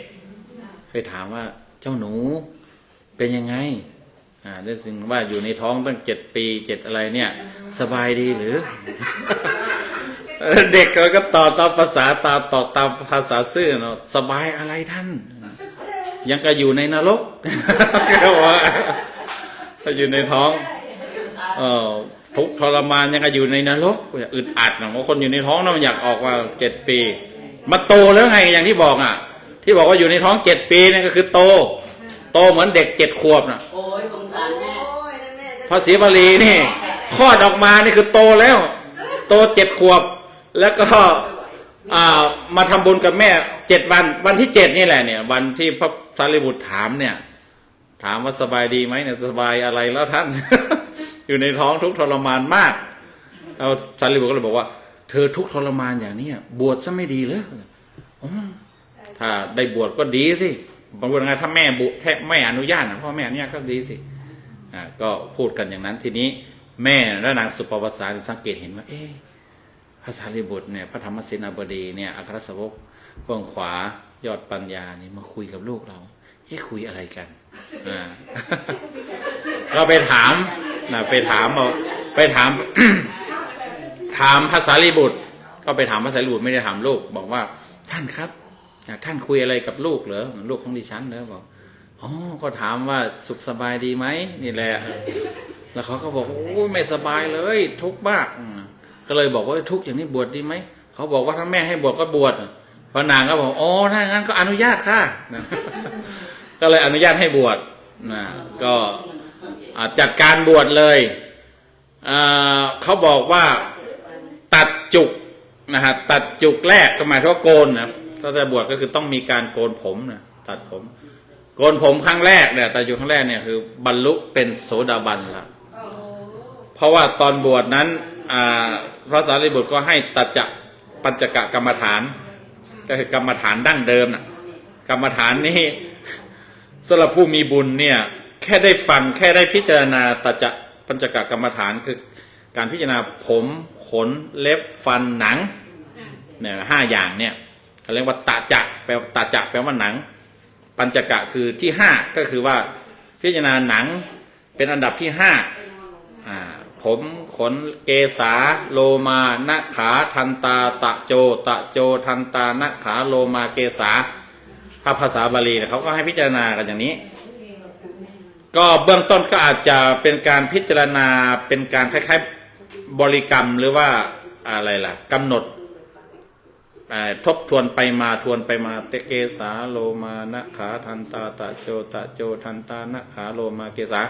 ไปถามว่าเจ้าหนูเป็นยังไงได้สิ่งว่าอยู่ในท้องตั้ง7 ปี7อะไรเนี่ยสบายดีหรือ เด็กก็ตอบตามภาษาตามภาษาซื่อเนาะสบายอะไรท่านยังก็อยู่ในนรก ก็ว่าถ้าอยู่ในท้องทุกข์ทรมานยังก็อยู่ในนรกอึดอัดนะบางคนอยู่ในท้องน่ะมันอยากออกมา7 ปีมาโตแล้วไงอย่างที่บอกที่บอกว่าอยู่ในท้อง7 ปีนั่นก็คือโตเหมือนเด็ก7 ขวบน่ะโอ้ยสงสารแม่พระศรีวลีนี่คลอดออกมานี่คือโตแล้วโต7 ขวบแล้วก็มาทำบุญกับแม่7 วันที่7นี่แหละเนี่ยวันที่พระสารีบุตรถามเนี่ยถามว่าสบายดีไหมเนี่ยสบายอะไรแล้วท่าน อยู่ในท้องทุกข์ทรมานมากเอาสารีบุตรก็เลยบอกว่าเธอทุกข์ทรมานอย่างนี้บวชซะไม่ดีเลยถ้าได้บวชก็ดีสิบางคนไงถ้าแม่ไม่อนุญาตนะพ่อแม่เนี่ยก็ดีสิก็พูดกันอย่างนั้นทีนี้แม่และนางสุปวาสาสังเกตเห็นว่าพระสารีบุตรเนี่ยพระธรรมเสนาบดีเนี่ยอัครสาวกเบื้องขวายอดปัญญานี่มาคุยกับลูกเราคุยอะไรกันก็ไปถามถามพระสารีบุตรก็ไปถามพระสารีบุตรไม่ได้ถามลูกบอกว่าท่านครับท่านคุยอะไรกับลูกเหรอลูกของดิฉันเหรอบอกก็ถามว่าสุขสบายดีไหมนี่แหละแล้วเขาก็บอกโอ้ไม่สบายเลยทุกข์มากก็เลยบอกว่าทุกข์อย่างนี้บวชดีไหมเขาบอกว่าถ้าแม่ให้บวชก็บวชพอนางก็บอกถ้างั้นก็อนุญาตค่ะก็เลยอนุญาตให้บวชก็จัดการบวชเลยเขาบอกว่าตัดจุกตัดจุกแรกก็หมายถึงว่าโกนนะถ้าจะบวชก็คือต้องมีการโกนผมนะตัดผมโกนผมครั้งแรกเนี่ยตัดจุกครั้งแรกเนี่ยคือบรรลุเป็นโสดาบันแล้วเพราะว่าตอนบวชนั้นพระสารีบุตรก็ให้ตัดจากปัญจกกรรมฐานก็คือกรรมฐานดั้งเดิมนะกรรมฐานนี้สำหรับผู้มีบุญเนี่ยแค่ได้ฟังแค่ได้พิจารณาตัดจากปัญจกกรรมฐานคือ การพิจารณาผมขนเล็บฟันหนังเนี่ย5 อย่างเนี่ยเขาเรียกว่าตาจะแปลว่าหนังปัญจกะคือที่5ก็คือว่าพิจารณาหนังเป็นอันดับที่5ผมขนเกษาโลมานะขาทันตาตะโจทันตานะขาโลมาเกษาภาษาบาลีเขาก็ให้พิจารณากันอย่างนี้ก็เบื้องต้นก็อาจจะเป็นการพิจารณาเป็นการคล้ายๆบริกรรมหรือว่าอะไรล่ะกำหนดทบทวนไปมาเกษาโลมานะขาทันตาตะโจทันตานะขาโลมาเกษา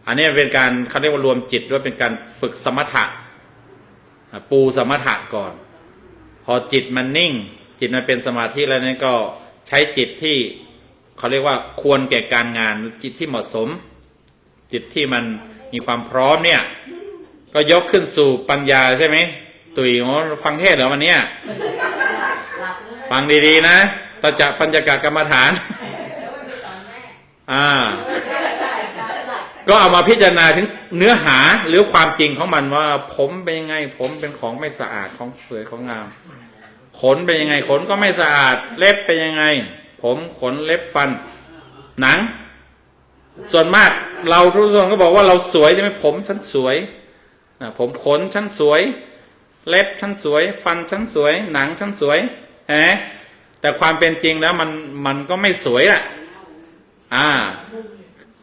อันนี้เป็นการเขาเรียกว่ารวมจิตด้วยเป็นการฝึกสมถะปูสมถะก่อนพอจิตมันนิ่งจิตมันเป็นสมาธิแล้วนี่ก็ใช้จิตที่เขาเรียกว่าควรแก่การงานจิตที่เหมาะสมจิตที่มันมีความพร้อมเนี่ยก็ยกขึ้นสู่ปัญญาใช่ไหมตุ๋ยฟังเทศเหรอวันนี้ฟังดีๆนะตาจะปัญจกกรรมฐานก็เอามาพิจารณาถึงเนื้อหาหรือความจริงของมันว่าผมเป็นยังไงผมเป็นของไม่สะอาดของสวยของงามขนเป็นยังไงขนก็ไม่สะอาดเล็บเป็นยังไงผมขนเล็บฟันหนังส่วนมากเราทุกคนก็บอกว่าเราสวยใช่ไหมผมฉันสวยผมขนฉันสวยเล็บฉันสวยฟันฉันสวยหนังฉันสวยแต่ความเป็นจริงแล้วมันก็ไม่สวยอ่ะ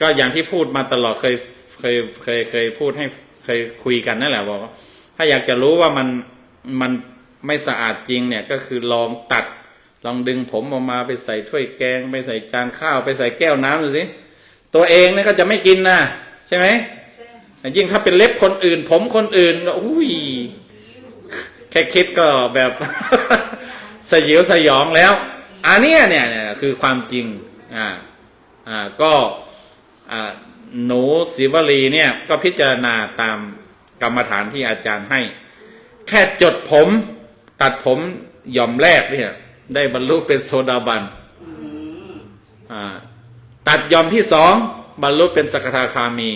ก็อย่างที่พูดมาตลอดเคยพูดให้เคยคุยกันนั่นแหละบอกว่าถ้าอยากจะรู้ว่ามันไม่สะอาดจริงเนี่ยก็คือลองตัดลองดึงผมออกมาไปใส่ถ้วยแกงไปใส่จานข้าวไปใส่แก้วน้ำดูสิตัวเองเนี่ยก็จะไม่กินนะใช่ไหมยิ่งถ้าเป็นเล็บคนอื่นผมคนอื่นอุ้ยแค่คิดก็แบบ สยิวสยองแล้วอันนี้เนี่ยคือความจริงก็หนูศิวลีเนี่ยก็พิจารณาตามกรรมฐานที่อาจารย์ให้แค่จดผมตัดผมหย่อมแรกเนี่ยได้บรรลุเป็นโสดาบันตัดหย่อมที่2บรรลุเป็นสกทาคามี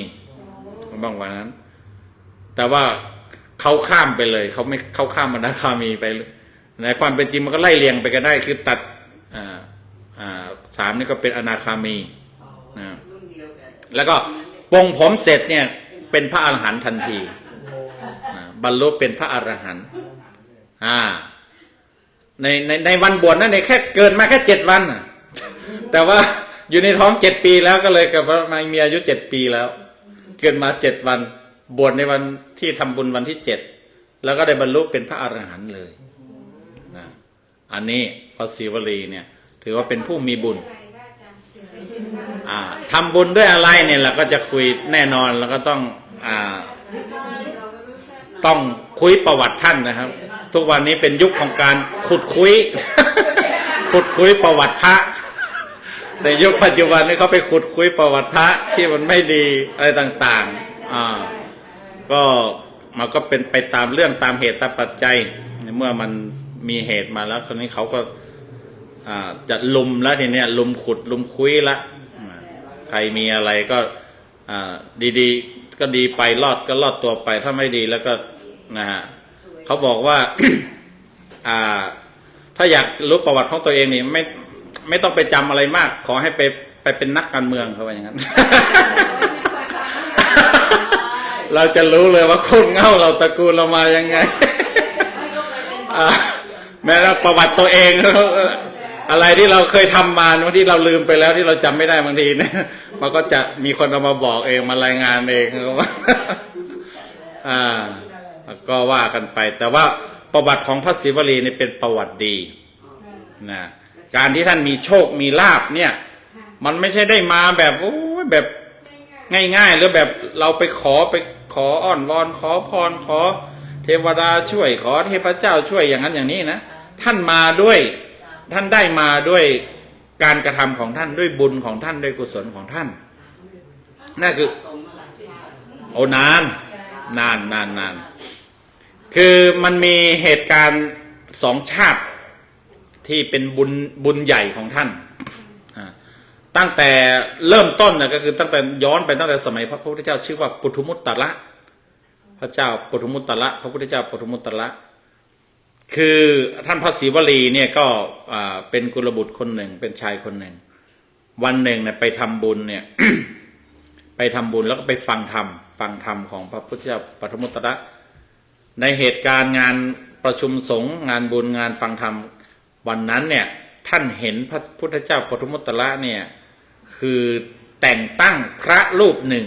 บางวันนั้นแต่ว่าเขาข้ามไปเลยเขาไม่เขาข้ามอนาคามีไปในความเป็นจริงมันก็ไล่เรียงไปกันได้คือตัด3นี่ก็เป็นอนาคามีแล้วก็ปลงผมเสร็จเนี่ยเป็นพระอรหันต์ทันทีบรรลุเป็นพระอรหันต์ในวันบวชนั่นเองแค่เกินมาแค่7 วันแต่ว่าอยู่ในท้อง7 ปีแล้วก็เลยกับว่ามีอายุ7 ปีแล้วเกินมา7 วันบวชในวันที่ทำบุญวันที่7แล้วก็ได้บรรลุเป็นพระอรหันต์เลยอันนี้พระศิวลีเนี่ยถือว่าเป็นผู้มีบุญทำบุญด้วยอะไรเนี่ยเราก็จะคุยแน่นอนแล้วก็ต้องคุยประวัติท่านนะครับทุกวันนี้เป็นยุคของการขุดคุย ขุดคุยประวัติพระในยุคปัจจุบันนี้เขาไปขุดคุยประวัติพระที่มันไม่ดีอะไรต่างๆก็มันก็เป็นไปตามเรื่องตามเหตุตามปัจจัยเมื่อมันมีเหตุมาแล้วคนนี้เขาก็จะลุมแล้วทีเนี้ยลุมขุดลุมคุยละใครมีอะไรก็ดีๆก็ดีไปรอดก็รอดตัวไปถ้าไม่ดีแล้วก็นะฮะเขาบอกว่า ถ้าอยากรู้ประวัติของตัวเองนี่ไม่ต้องไปจำอะไรมากขอให้ไปเป็นนักการเมืองเขาว่าอย่างนั้น เราจะรู้เลยว่าโคตรเง่าเราตระกูลเรามายังไง แม้แต่ประวัติตัวเองอะไรที่เราเคยทำมาบางที่เราลืมไปแล้วที่เราจำไม่ได้บางทีเนี่ยมันก็จะมีคนเอามาบอกเองมารายงานเองว่าก็ว่ากันไปแต่ว่าประวัติของพระศิวลีนี่เป็นประวัติดีนะการที่ท่านมีโชคมีลาภเนี่ยมันไม่ใช่ได้มาแบบโอ้แบบง่ายๆหรือแบบเราไปขออ้อนวอนขอพรขอเทวดาช่วยขอเทพเจ้าช่วยอย่างนั้นอย่างนี้นะท่านมาด้วยท่านได้มาด้วยการกระทำของท่านด้วยบุญของท่านด้วยกุศลของท่านนั่นคือโอ้นานคือมันมีเหตุการณ์2 ชาติที่เป็นบุญใหญ่ของท่านตั้งแต่เริ่มต้นนะก็คือตั้งแต่ย้อนไปตั้งแต่สมัยพระพุทธเจ้าชื่อว่าปุถุมุตตระ พระเจ้าปทุมมุตตระพระพุทธเจ้าปทุมมุตตระคือท่านพระศรีวลีเนี่ยก็เป็นกุลบุตรคนหนึ่งเป็นชายคนหนึ่งวันหนึ่งเนี่ยไปทำบุญเนี่ย ไปทำบุญแล้วก็ไปฟังธรรมของพระพุทธเจ้าปทุมมุตตระในเหตุการณ์งานประชุมสงฆ์งานบุญงานฟังธรรมวันนั้นเนี่ยท่านเห็นพระพุทธเจ้าปทุมมุตตระเนี่ยคือแต่งตั้งพระรูปหนึ่ง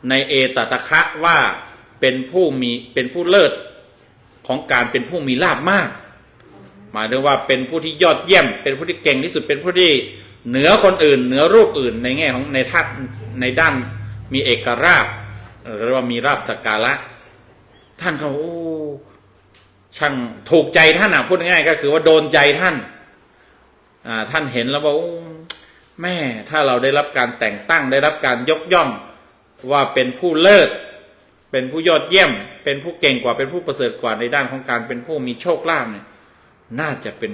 ในเอตตะคะว่าเป็นผู้เลิศของการเป็นผู้มีลาภมากหมายถึงว่าเป็นผู้ที่ยอดเยี่ยมเป็นผู้ที่เก่งที่สุดเป็นผู้ที่เหนือคนอื่นเหนือรูปอื่นในแง่ของในด้านมีเอกราชหรือว่ามีราชสักการะท่านเขาช่างถูกใจท่านพูดง่ายๆก็คือว่าโดนใจท่านท่านเห็นแล้วว่าแม่ถ้าเราได้รับการแต่งตั้งได้รับการยกย่องว่าเป็นผู้เลิศเป็นผู้ยอดเยี่ยมเป็นผู้เก่งกว่าเป็นผู้ประเสริฐกว่าในด้านของการเป็นผู้มีโชคลาภเนี่ยน่าจะเป็น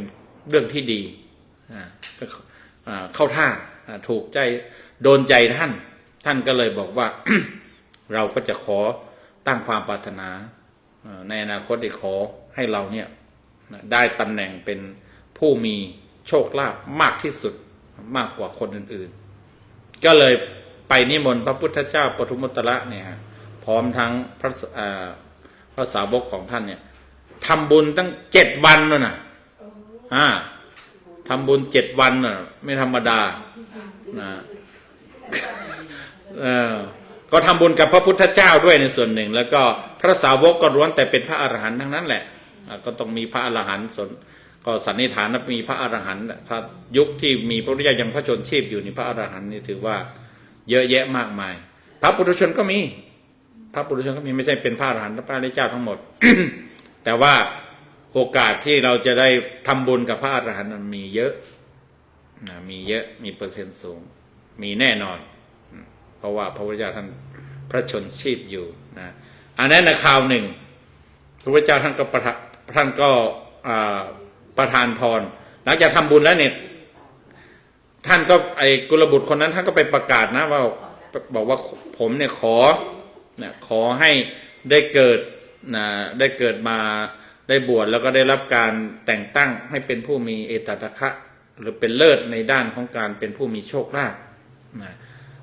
เรื่องที่ดีเข้าท่าถูกใจโดนใจท่านก็เลยบอกว่า เราก็จะขอตั้งความปรารถนาในอนาคตได้ขอให้เราเนี่ยได้ตำแหน่งเป็นผู้มีโชคลาภมากที่สุดมากกว่าคนอื่นๆก็เลยไปนิมนต์พระพุทธเจ้าปทุมมุตตระเนี่ยพร้อมทั้งพระสาวกของท่านเนี่ยทำบุญตั้ง7 วันเลยนะทำบุญ7 วันน่ะไม่ธรรมดานะก็ทำบุญกับพระพุทธเจ้าด้วยในส่วนหนึ่งแล้วก็พระสาวกก็ล้วนแต่เป็นพระอรหันต์ทั้งนั้นแหละก็ต้องมีพระอรหันต์ก็สันนิษฐานว่ามีพระอรหันต์ถ้ายุคที่มีพระพุทธเจ้ายังพระชนชีพอยู่นี่พระอรหันต์นี่ถือว่าเยอะแยะมากมายพระปุถุชนก็มีไม่ใช่เป็นพระอรหันต์พระอริยเจ้าทั้งหมด แต่ว่าโอกาสที่เราจะได้ทำบุญกับพระอรหันต์มันมีเยอะมีเปอร์เซ็นต์สูงมีแน่นอนเพราะว่าพระพุทธเจ้าท่านพระชนชีพอยู่นะอันนั้นในคราวหนึ่งพระพุทธเจ้าท่านก็ประทานพรหลังจากทำบุญแล้วเนี่ยท่านก็ไอ้กุลบุตรคนนั้นท่านก็ไปประกาศนะว่าบอกว่าผมเนี่ยขอให้ได้เกิดมาได้บวชแล้วก็ได้รับการแต่งตั้งให้เป็นผู้มีเอตตะคะหรือเป็นเลิศในด้านของการเป็นผู้มีโชคลาภ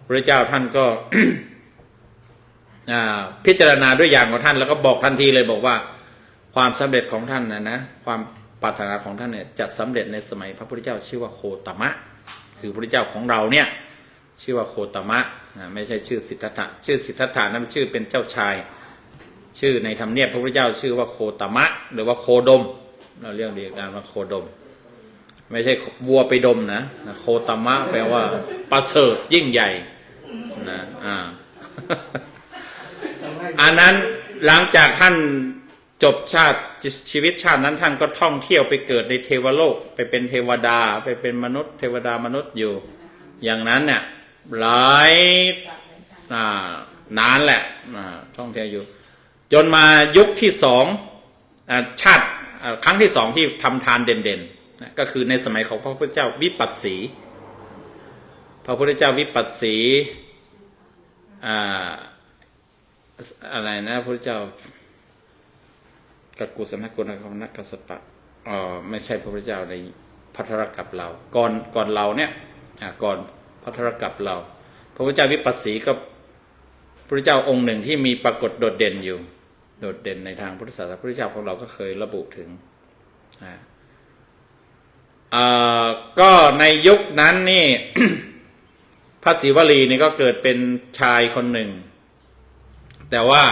พระเจ้าท่านก็ พิจารณาด้วยอย่างของท่านแล้วก็บอกทันทีเลยบอกว่าความสำเร็จของท่านนะความปรารถนาของท่านเนี่ยจะสำเร็จในสมัยพระพุทธเจ้าชื่อว่าโคตมะคือพระพุทธเจ้าของเราเนี่ยชื่อว่าโคตมะไม่ใช่ชื่อสิทธัตถะชื่อสิทธัตถะนั้นชื่อเป็นเจ้าชายชื่อในธรรมเนียบพระพุทธเจ้าชื่อว่าโคตมะหรือว่าโคดมเราเรียกกันว่าโคดมไม่ใช่วัวไปดมนะโคตมะแปลว่าประเสริฐยิ่งใหญ่นะอันนั้นหลังจากท่านจบชีวิตชาตินั้นท่านก็ท่องเที่ยวไปเกิดในเทวโลกไปเป็นเทวดาไปเป็นมนุษย์เทวดามนุษย์อยู่อย่างนั้นเนี่ยหลายนานแหละท่องเที่ยวอยู่จนมายุคที่ชาติครั้งที่2ที่ทำทานเด่นๆก็คือในสมัยของพระพุทธเจ้าวิปัสสีพระพุทธเจ้าวิปัสสีอะไรนะพระพุทธเจ้ากักุสนะกุณกรณกัสสปะไม่ใช่พระพุทธเจ้าในภัทรกัปเราก่อนเราเนี่ยก่อนภัทรกัปเราพระพุทธเจ้าวิปัสสีก็พระพุทธเจ้าองค์หนึ่งที่มีปรากฏโดดเด่นอยู่โดดเด่นในทางพุทธศาสนาพระพุทธเจ้าของเราก็เคยระบุถึงก็ในยุคนั้นนี่ พระศรีวลีนี่ก็เกิดเป็นชายคนหนึ่งแต่ว่า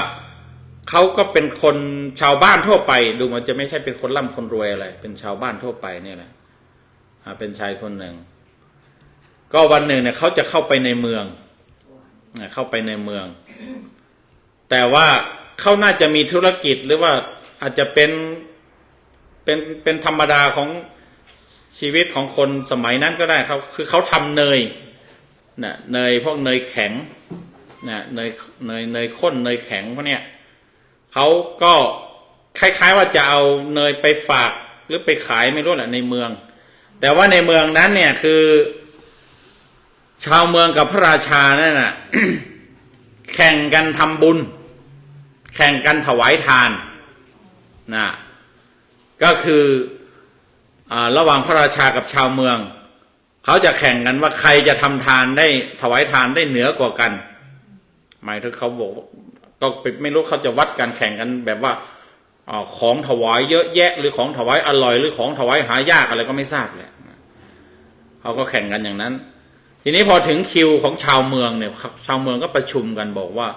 เขาก็เป็นคนชาวบ้านทั่วไปดูมันจะไม่ใช่เป็นคนร่ำคนรวยอะไรเป็นชาวบ้านทั่วไปเนี่ยแหละเป็นชายคนหนึ่งก็วันหนึ่งเนี่ยเขาจะเข้าไปในเมืองแต่ว่าเขาน่าจะมีธุรกิจหรือว่าอาจจะเป็นธรรมดาของชีวิตของคนสมัยนั้นก็ได้เขาทำเนยพวกเนยแข็งเนยข้นเนยแข็งพวกเนี้ยเขาก็คล้ายๆว่าจะเอาเนยไปฝากหรือไปขายไม่รู้แหละในเมืองแต่ว่าในเมืองนั้นเนี่ยคือชาวเมืองกับพระราชานั่นน่ะ แข่งกันทำบุญ แข่งกันถวายทานนะก็คือระหว่างพระราชากับชาวเมืองเขาจะแข่งกันว่าใครจะทำทานได้ถวายทานได้เหนือกว่ากันหมายถึงเขาบอกก็ไม่รู้เขาจะวัดการแข่งกันแบบว่าของถวายเยอะแยะหรือของถวายอร่อยหรือของถวายหายากอะไรก็ไม่ทราบแหละเขาก็แข่งกันอย่างนั้นทีนี้พอถึงคิวของชาวเมืองเนี่ยชาวเมืองก็ประชุมกันบอกว่า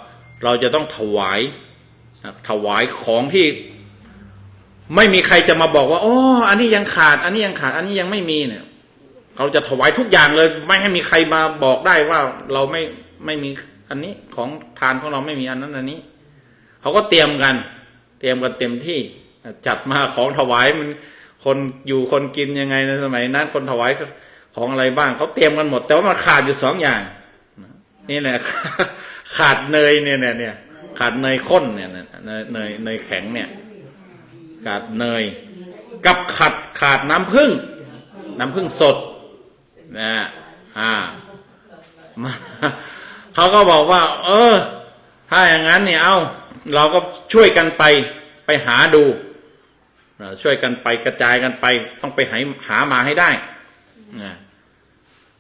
เราจะต้องถวายของที่ไม่มีใครจะมาบอกว่าอ๋ออันนี้ยังขาดอันนี้ยังขาดอันนี้ยังไม่มีเนี่ยเขาจะถวายทุกอย่างเลยไม่ให้มีใครมาบอกได้ว่าเราไม่มีอันนี้ของทานของเราไม่มีอันนั้นอันนี้เขาก็เตรียมกันเต็มที่จัดมาของถวายมันคนอยู่คนกินยังไงในสมัยนั้นคนถวายของอะไรบ้างเขาเตรียมกันหมดแต่ว่ามันขาดอยู่2 อย่างนี่แหละขาดเนยเนี่ยขาดเนยข้นเนี่ยเนยแข็งเนี่ยขาดเนยกับขาดน้ำผึ้งสดนะเขาก็บอกว่าถ้าอย่างนั้นเนี่ยเราก็ช่วยกันไปหาดูช่วยกันไปกระจายกันไปต้องไปหามาให้ได้นะ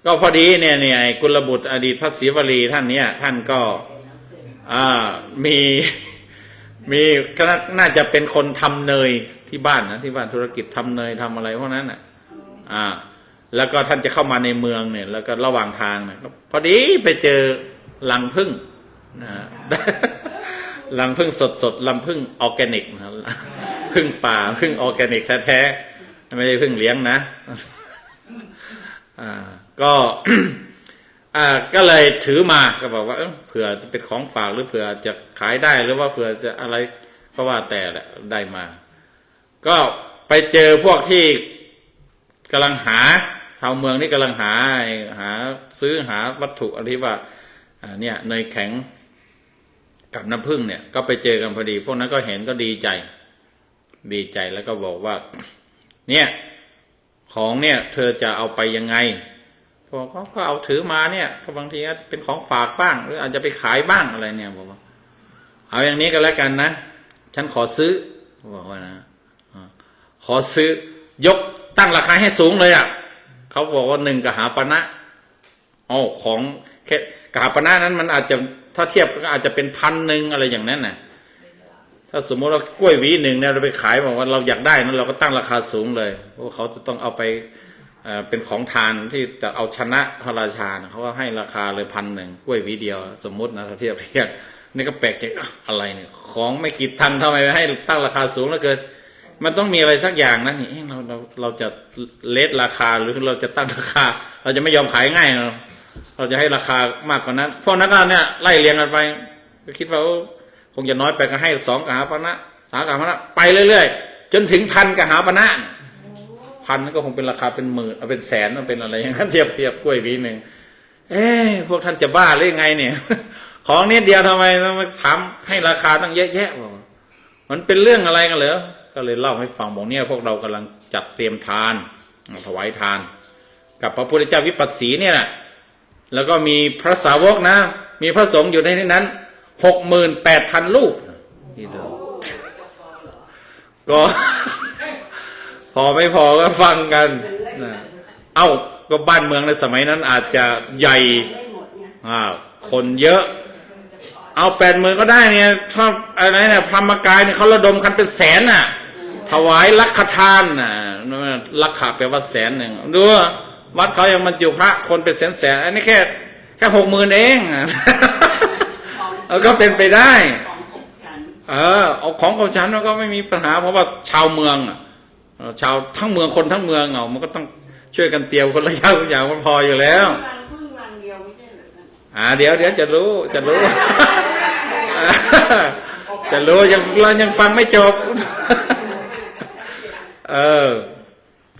ก็พอดีเนี่ยกุลบุตรอดีตพระศรีวลีท่านเนี่ยท่านก็มีก็น่าจะเป็นคนทำเนยที่บ้านนะที่บ้านธุรกิจทำเนยทำอะไรพวกนั้นแล้วก็ท่านจะเข้ามาในเมืองเนี่ยแล้วก็ระหว่างทางเนี่ยพอดีไปเจอรังผึ้งรังผึ้งสดรังผึ้งออร์แกนิกนะผึ้งป่าผึ้งออร์แกนิกแท้ๆไม่ได้ผึ้งเลี้ยงนะก็เลยถือมาก็บอกว่าเผื่อจะเป็นของฝากหรือเผื่อจะขายได้หรือว่าเผื่อจะอะไรก็ว่าแต่แหละได้มาก็ไปเจอพวกที่กำลังหาชาวเมืองนี่กำลังหาซื้อหาวัตถุอะไรที่ว่าเนี่ยเนยแข็งกับน้ำผึ้งเนี่ยก็ไปเจอกันพอดีพวกนั้นก็เห็นก็ดีใจแล้วก็บอกว่าเนี่ยของเนี่ยเธอจะเอาไปยังไงพวกเขาก็เอาถือมาเนี่ยก็บางทีเป็นของฝากบ้างหรืออาจจะไปขายบ้างอะไรเนี่ยบอกว่าเอาอย่างนี้ก็แล้วกันนะฉันขอซื้อบอกว่านะขอซื้อยกตั้งราคาให้สูงเลยเขาบอกว่า1 กหาปณะของแค่กหาปณะนั้นมันอาจจะถ้าเทียบก็อาจจะเป็น1,000อะไรอย่างนั้นน่ะถ้าสมมติว่ากล้วยหวี1เนี่ยเราไปขายบอกว่าเราอยากได้นั้นเราก็ตั้งราคาสูงเลยเพราะเขาจะต้องเอาไปเป็นของทานที่จะเอาชนะพระราชาเขาก็ให้ราคาเลย1,000กล้วยหวีเดียวสมมตินะถ้าเทียบนี่ก็แปลกใจอะไรเนี่ยของไม่กี่ตังค์ทำไมให้ตั้งราคาสูงเหลือเกินมันต้องมีอะไรสักอย่างนะนี่เราจะเลทราคาหรือเราจะตั้งราคาเราจะไม่ยอมขายง่ายเราจะให้ราคามากกว่านั้นพวกนักการเนี่ยไล่เรียงกันไปก็คิดว่าคงจะน้อยไปก็ให้2 กหาปณะ3 กหาปณะไปเรื่อยๆจนถึง1,000 กหาปณะ1,000ก็คงเป็นราคาเป็นหมื่นเป็นแสนเป็นอะไรอย่างนั้นเทียบกล้วยหวี1พวกท่านจะบ้าหรือยังไงเนี่ยของนิดเดียวทำไมต้องมาถามให้ราคาตั้งเยอะแยะมันเป็นเรื่องอะไรกันเหรอก็เลยเล่าให้ฟังบอกเนี่ยพวกเรากำลังจัดเตรียมทานถวายทานกับพระพุทธเจ้าวิปัสสีเนี่ยแหละแล้วก็มีพระสาวกนะมีพระสงฆ์อยู่ในนั้น 68,000 รูปก็พอไม่พอก็ฟังกันก็บ้านเมืองในสมัยนั้นอาจจะใหญ่คนเยอะเอา80,000ก็ได้เนี่ยถ้าอะไรเนี่ยพรหมกายเนี่ยเขาระดมกันเป็นแสนถวายลักขทานลักขะแปลว่า100,000ดูวัดเขายังบรรจุพระคนเป็นแสนอันนี้แค่60,000เองก็เป็นไปได้เอาของของฉันก็ไม่มีปัญหาเพราะว่าชาวเมืองชาวทั้งเมืองคนทั้งเมืองมันก็ต้องช่วยกันเตรียมคนละอย่างมันพออยู่แล้วเดี๋ยวจะรู้เรายังฟังไม่จบ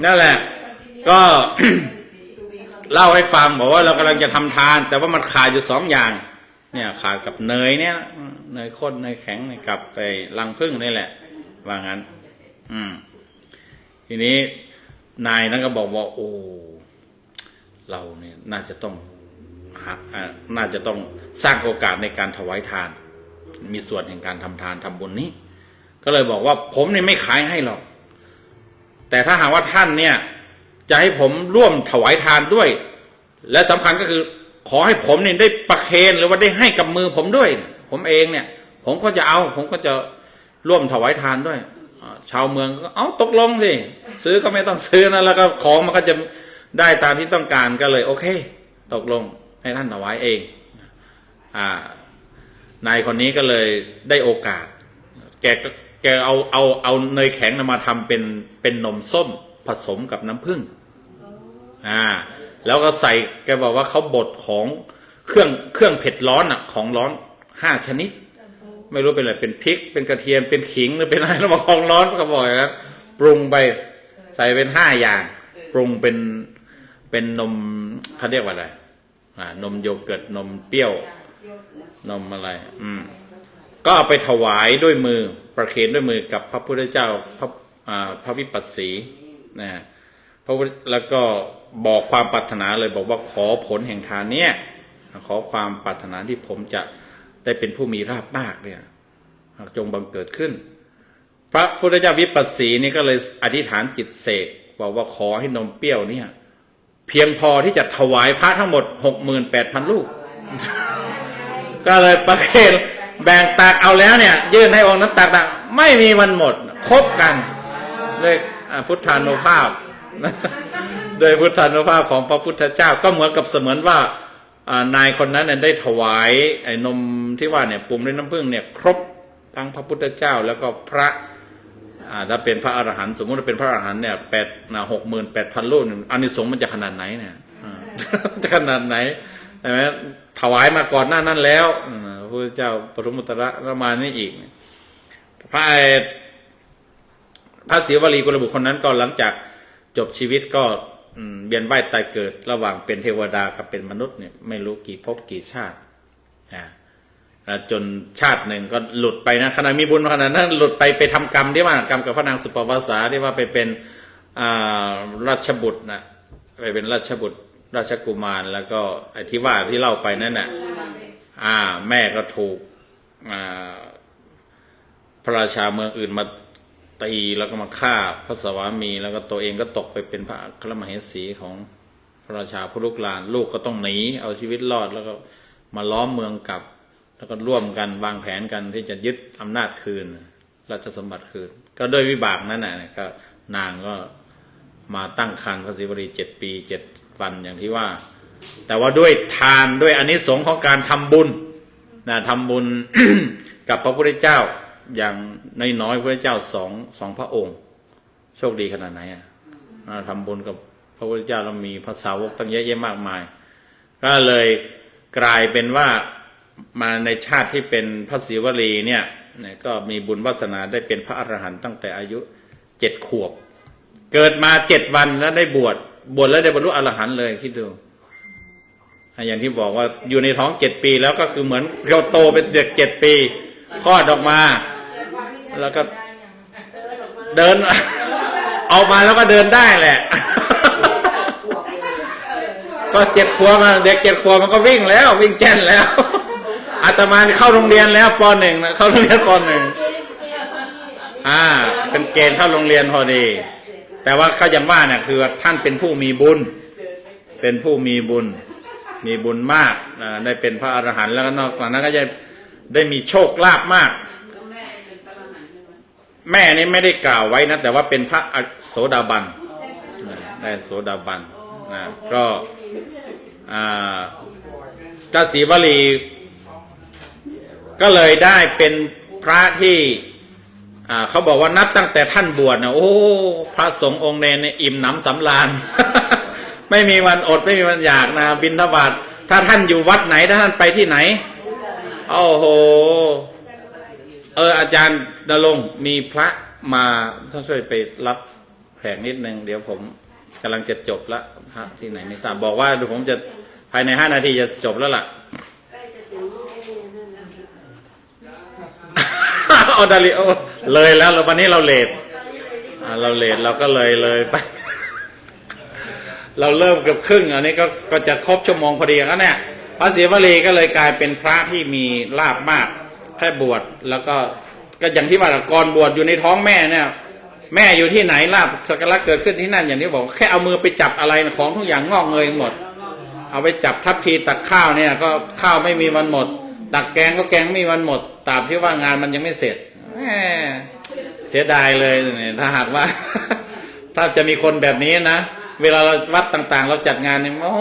นั่นแหละก็เล่าให้ฟังบอกว่าเรากำลังจะทำทานแต่ว่ามันขาดอยู่2 อย่างเนี่ยขาดกับเนยเนี่ยเนยข้นเนยแข็งกับไปรังผึ้งนี่แหละว่างั้นทีนี้นายนั้นก็บอกว่าโอ้เราเนี่ยน่าจะต้องสร้างโอกาสในการถวายทาน มีส่วนแห่งการทำทานทำบุญนี้ก็เลยบอกว่าผมเนี่ยไม่ขายให้หรอกแต่ถ้าหากว่าท่านเนี่ยจะให้ผมร่วมถวายทานด้วยและสำคัญก็คือขอให้ผมเนี่ยได้ประเคนหรือว่าได้ให้กับมือผมด้วยผมเองเนี่ยผมก็จะเอาผมก็จะร่วมถวายทานด้วยชาวเมืองก็เอาตกลงสิซื้อก็ไม่ต้องซื้อนะแล้วก็ของมันก็จะได้ตามที่ต้องการก็เลยโอเคตกลงให้ท่านถวายเองนายคนนี้ก็เลยได้โอกาสแกเอาเนยแข็งมาทำเป็นนมส้มผสมกับน้ำผึ้งแล้วก็ใส่แกบอกว่าเขาบดของเครื่องเผ็ดร้อนของร้อน5 ชนิดไม่รู้เป็นอะไรเป็นพริกเป็นกระเทียมเป็นขิงหรือเป็นอะไรแล้วมาของร้อนก็บอกอย่างนั้นปรุงไปใส่เป็น5 อย่างปรุงเป็นนมเขาเรียกว่าอะไรนมโยเกิร์ตนมเปรี้ยวนมอะไรก็เอาไปถวายด้วยมือประเคนด้วยมือกับพระพุทธเจ้าพระวิปัสสีนะพระพุทธแล้วก็บอกความปรารถนาเลยบอกว่าขอผลแห่งทานเนี้ยขอความปรารถนาที่ผมจะได้เป็นผู้มีราภมากเนี่ยจงบังเกิดขึ้นพระพุทธเจ้าวิปัสสีนี่ก็เลยอธิษฐานจิตเสกบอกว่าขอให้นมเปรี้ยวเนี่ยเพียงพอที่จะถวายพระทั้งหมด 68,000 ลูก ก็เลยประเคนแบ่งตักเอาแล้วเนี่ยยื่นให้องค์นั้นตักไม่มีวันหมดครบกันด้วยพุทธานุภาพโดยพุทธานุภาพของพระพุทธเจ้าก็เหมือนกับเสมือนว่านายคนนั้นได้ถวายไอ้นมที่ว่าเนี่ยปรุงด้วยน้ำผึ้งเนี่ยครบทั้งพระพุทธเจ้าแล้วก็พระถ้าเป็นพระอรหันต์สมมติว่าเป็นพระอรหันต์เนี่ย68,000 ลูกอานิสงส์มันจะขนาดไหนเนี่ยจะขนาดไหนใช่ไหมถวายมาก่อนหน้านั้นแล้วพระพุทธเจ้าปฐุมมุตระประมาณนี้อีกพระศิวลีกุลบุตรคนนั้นก็หลังจากจบชีวิตก็เวียนว่ายตายเกิดระหว่างเป็นเทวดากับเป็นมนุษย์เนี่ยไม่รู้กี่ภพกี่ชาติจนชาติหนึ่งก็หลุดไปนะขณะมีบุญขนาดนั้นหลุดไปทำกรรมที่ว่ากรรมกับพระนางสุปปวาสาที่ว่าไปเป็นราชบุตรนะไปเป็นราชบุตรราชกุมารแล้วก็ไอ้ที่ว่าที่เล่าไปนั่นน่ะแม่ก็ถูกพระราชาเมืองอื่นมาตีแล้วก็มาฆ่าพระสวามีแล้วก็ตัวเองก็ตกไปเป็นพระอัครมเหสีของพระราชาผู้ลุกลานลูกก็ต้องหนีเอาชีวิตรอดแล้วก็มาล้อมเมืองกลับแล้วก็ร่วมกันวางแผนกันที่จะยึดอำนาจคืนราชสมบัติคืนก็โดยวิบากนั้นนะก็นางก็มาตั้งครรภ์พระศิวลี7 ปี 7 วันอย่างที่ว่าแต่ว่าด้วยทานด้วยอานิสงส์ของการทำบุญทำบุญ กับพระพุทธเจ้าอย่างน้อยๆพระเจ้าสองพระองค์โชคดีขนาดไหนทำบุญกับพระพุทธเจ้าแล้วมีพระสาวกตั้งเยอะแยะมากมายก็เลยกลายเป็นว่ามาในชาติที่เป็นพระศิวลีเนี่ยก็มีบุญวาสนาได้เป็นพระอรหันต์ตั้งแต่อายุ7 ขวบเกิดมา7 วันแล้วได้บวชแล้วได้บรรลุอรหันต์เลยคิดดูอย่างที่บอกว่าอยู่ในท้อง7 ปีแล้วก็คือเหมือนเราโตเป็นเด็ก7 ปีคลอดออกมาแล้วก็เดินออกมาแล้วก็เดินได้แหละก็7 ขวบมาเด็ก7 ขวบมันก็วิ่งแล้ววิ่งแจ้นแล้วอาตมาเข้าโรงเรียนแล้วป .1 นะเข้าโรงเรียนป .1 เป็นเกณฑ์เข้าโรงเรียนพอดีแต่ว่าเขาอย่างว่าเนี่ยคือท่านเป็นผู้มีบุญเป็นผู้มีบุญมากได้เป็นพระอรหันต์แล้วก็นอกจากนั้นก็จะได้มีโชคลาภมากแม่นี่ไม่ได้กล่าวไว้นะแต่ว่าเป็นพระโสดาบันได้โสดาบันก็เจ้าศรีวลีก็เลยได้เป็นพระที่เขาบอกว่านับตั้งแต่ท่านบวชนะโอ้พระสงฆ์องค์เนรเนี่ยอิ่มหนำสำราญ ไม่มีวันอดไม่มีวันอยากนะบิณฑบาตถ้าท่านอยู่วัดไหนถ้าท่านไปที่ไหนโอ้โหอาจารย์ณรงค์มีพระมาท่านช่วยไปรับแขกนิดนึงเดี๋ยวผมกำลังจะจบละพระที่ไหนไม่ทราบบอกว่าผมจะภายใน5 นาทีจะจบแล้วล่ะเอาดาริโอเลยแล้ววันนี้เราเลทเราก็เลยไปเราเริ่มเกือบครึ่งอันนี้ก็จะครบชั่วโมงพอดีแล้วเนี่ยพระศิวลีก็เลยกลายเป็นพระที่มีลาภมาก แค่บวชแล้วก็อย่างที่ว่าก่อนบวชอยู่ในท้องแม่เนี่ยแม่อยู่ที่ไหนลาภสักการะเกิดขึ้นที่นั่นอย่างที่บอกแค่เอามือไปจับอะไรของทุกอย่างงอกเงยหมดเอาไปจับทัพพีตักข้าวเนี่ยก็ข้าวไม่มีวันหมดตักแกงก็แกงไม่มีวันหมดตราบที่ว่างานมันยังไม่เสร็จเสียดายเลยถ้าหากว่า ถ้าจะมีคนแบบนี้นะเวลาเราวัดต่างๆเราจัดงานเนี่ยโอ้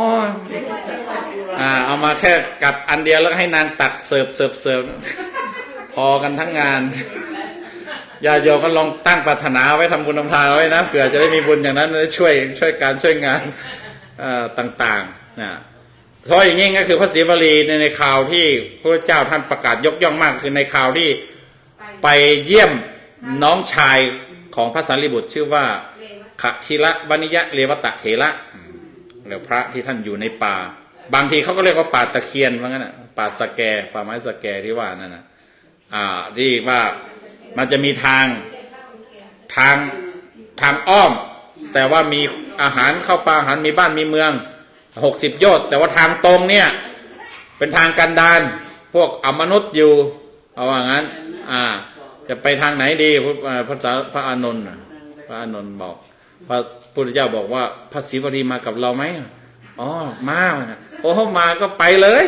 เอามาแค่กับอันเดียวแล้วให้นางตักเสิร์ฟพอกันทั้งงานญาติโยมก็ลองตั้งปรารถนาไว้ทำบุญทำทานไว้นะเผื่อจะได้มีบุญอย่างนั้นช่วยการช่วยงานต่างๆนะเพราะอย่างนี้ก็คือพระศรีวลีในข่าวที่พระเจ้าท่านประกาศยกย่องมากคือในข่าวที่ไปเยี่ยมน้องชายของพระสารีบุตรชื่อว่าขชิระวณิยะเรวตะเถระแล้วพระที่ท่านอยู่ในป่าบางทีเขาก็เรียกว่าป่าตะเคียนว่างั้นป่าสแกป่าไม้สแกที่ว่านั่นนะที่ว่ามันจะมีทางอ้อมแต่ว่ามีอาหารเข้าป่าอาหารมีบ้านมีเมือง60 โยชน์แต่ว่าทางตรงเนี่ยเป็นทางกันดารพวกอมนุษย์อยู่เอาว่างั้นจะไปทางไหนดีพระอานนท์บอกพระพุทธเจ้าบอกว่าพระศรีวลีมากับเราไหมอ๋อมาโอ้มาก็ไปเลย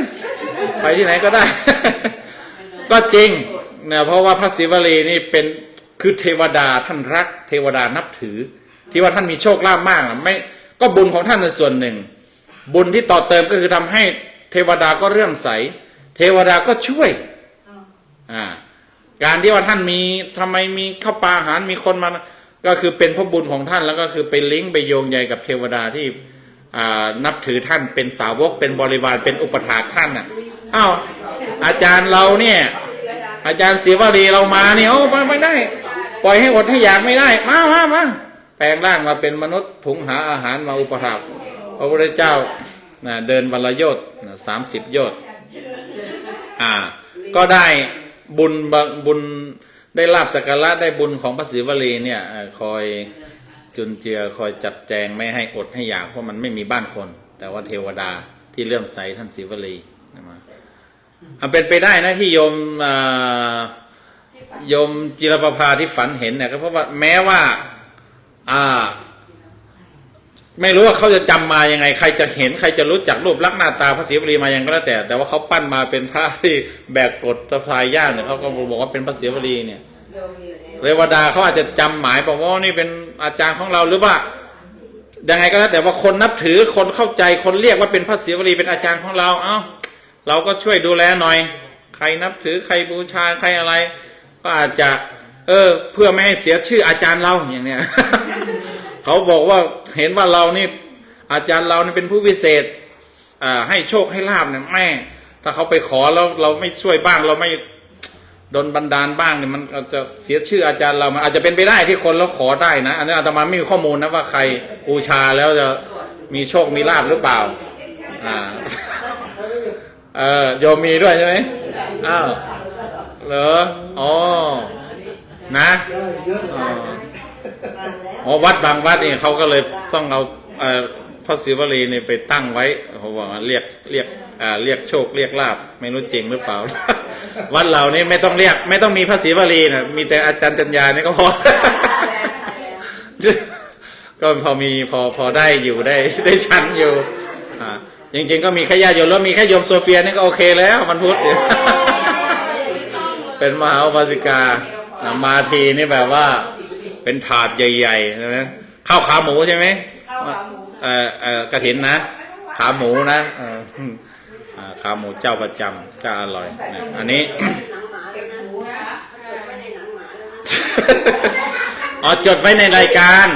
ไปที่ไหนก็ได้ ก็จริงเนี่ยเพราะว่าพระศรีวลีนี่เป็นคือเทวดาท่านรักเทวดานับถือที่ว่าท่านมีโชคลาภมากไม่ก็บุญของท่านในส่วนหนึ่งบุญที่ต่อเติมก็คือทำให้เทวดาก็เลื่อมใสเทวดาก็ช่วยการที่ว่าท่านมีทำไมมีข้าวปลาอาหารมีคนมาก็คือเป็นพระบุญของท่านแล้วก็คือไปลิงก์ไปโยงใยกับเทวดาที่นับถือท่านเป็นสาวกเป็นบริวารเป็นอุปถากท่านอาจารย์เราเนี่ยอาจารย์ศรีวลีเรามาเนี่ยไม่ได้ปล่อยให้อดให้อยากไม่ได้มาแปลงร่างมาเป็นมนุษย์ถุงหาอาหารมาอุปถากพระพุทธเจ้าเดินวันละโยชน์30 โยชน์ก็ได้บุญได้ลาภสักการะได้บุญของพระศรีวลีเนี่ยคอยจุนเจือคอยจัดแจงไม่ให้อดให้อยากเพราะมันไม่มีบ้านคนแต่ว่าเทวดาที่เลื่อมใสท่านศรีวลีเป็นไปได้นะที่โยมจิรประภาที่ฝันเห็นเนี่ยก็เพราะว่าแม้ว่าไม่รู้ว่าเขาจะจำมายังไงใครจะเห็นใครจะรู้จักรูปลักษณ์หน้าตาพระศรีวลีมายังก็แล้วแต่ว่าเขาปั้นมาเป็นพระที่แบกกฎสะพายย่างเนี่ยเขาก็บอกว่าเป็นพระศรีวลีเนี่ยเทวดาเขาอาจจะจำหมายบอกว่านี่เป็นอาจารย์ของเราหรือว่ายังไงก็แล้วแต่ว่าคนนับถือคนเข้าใจคนเรียกว่าเป็นพระศรีวลีเป็นอาจารย์ของเราเราก็ช่วยดูแลหน่อยใครนับถือใครบูชาใครอะไรก็อาจจะเพื่อไม่ให้เสียชื่ออาจารย์เราอย่างเนี้ย เขาบอกว่าเห็นว่าเรานี่อาจารย์เรานี่เป็นผู้พิเศษให้โชคให้ลาภเนี่ยแม่ถ้าเขาไปขอแล้วเราไม่ช่วยบ้างเราไม่ดลบันดาลบ้างเนี่ยมันจะเสียชื่ออาจารย์เรามันอาจจะเป็นไปได้ที่คนเราขอได้นะอันนี้อาตมาไม่มีข้อมูลนะว่าใครบูชาแล้วจะมีโชคมีลาภหรือเปล่าโยมมีด้วยใช่ไหมเหรอนะวัดบางวัดนี่เขาก็เลยต้องเอาพระศรีวลีนี่ไปตั้งไว้เขาบอกว่าเรียกโชคเรียกลาภไม่รู้จริงหรือเปล่า วัดเรานี่ไม่ต้องเรียกไม่ต้องมีพระศรีวลีนะมีแต่อาจารย์จัญญานี่ก็พอ ก็พอได้อยู่ได้ชั้นอยู่จริงๆก็มีแค่ญาติโยมแล้วมีแค่โยมโซเฟียนี่ก็โอเคแล้วมันพุทธ เป็นมหาอุบาสิกามาทีนี่แบบว่าเป็นถาดใหญ่ๆใช่ไหมข้าวขาหมูใช่ไหมกระถินนะขาหมูนะขาหมูเจ้าประจำเจ้าอร่อยอันนี้ จดไว้ในรายการ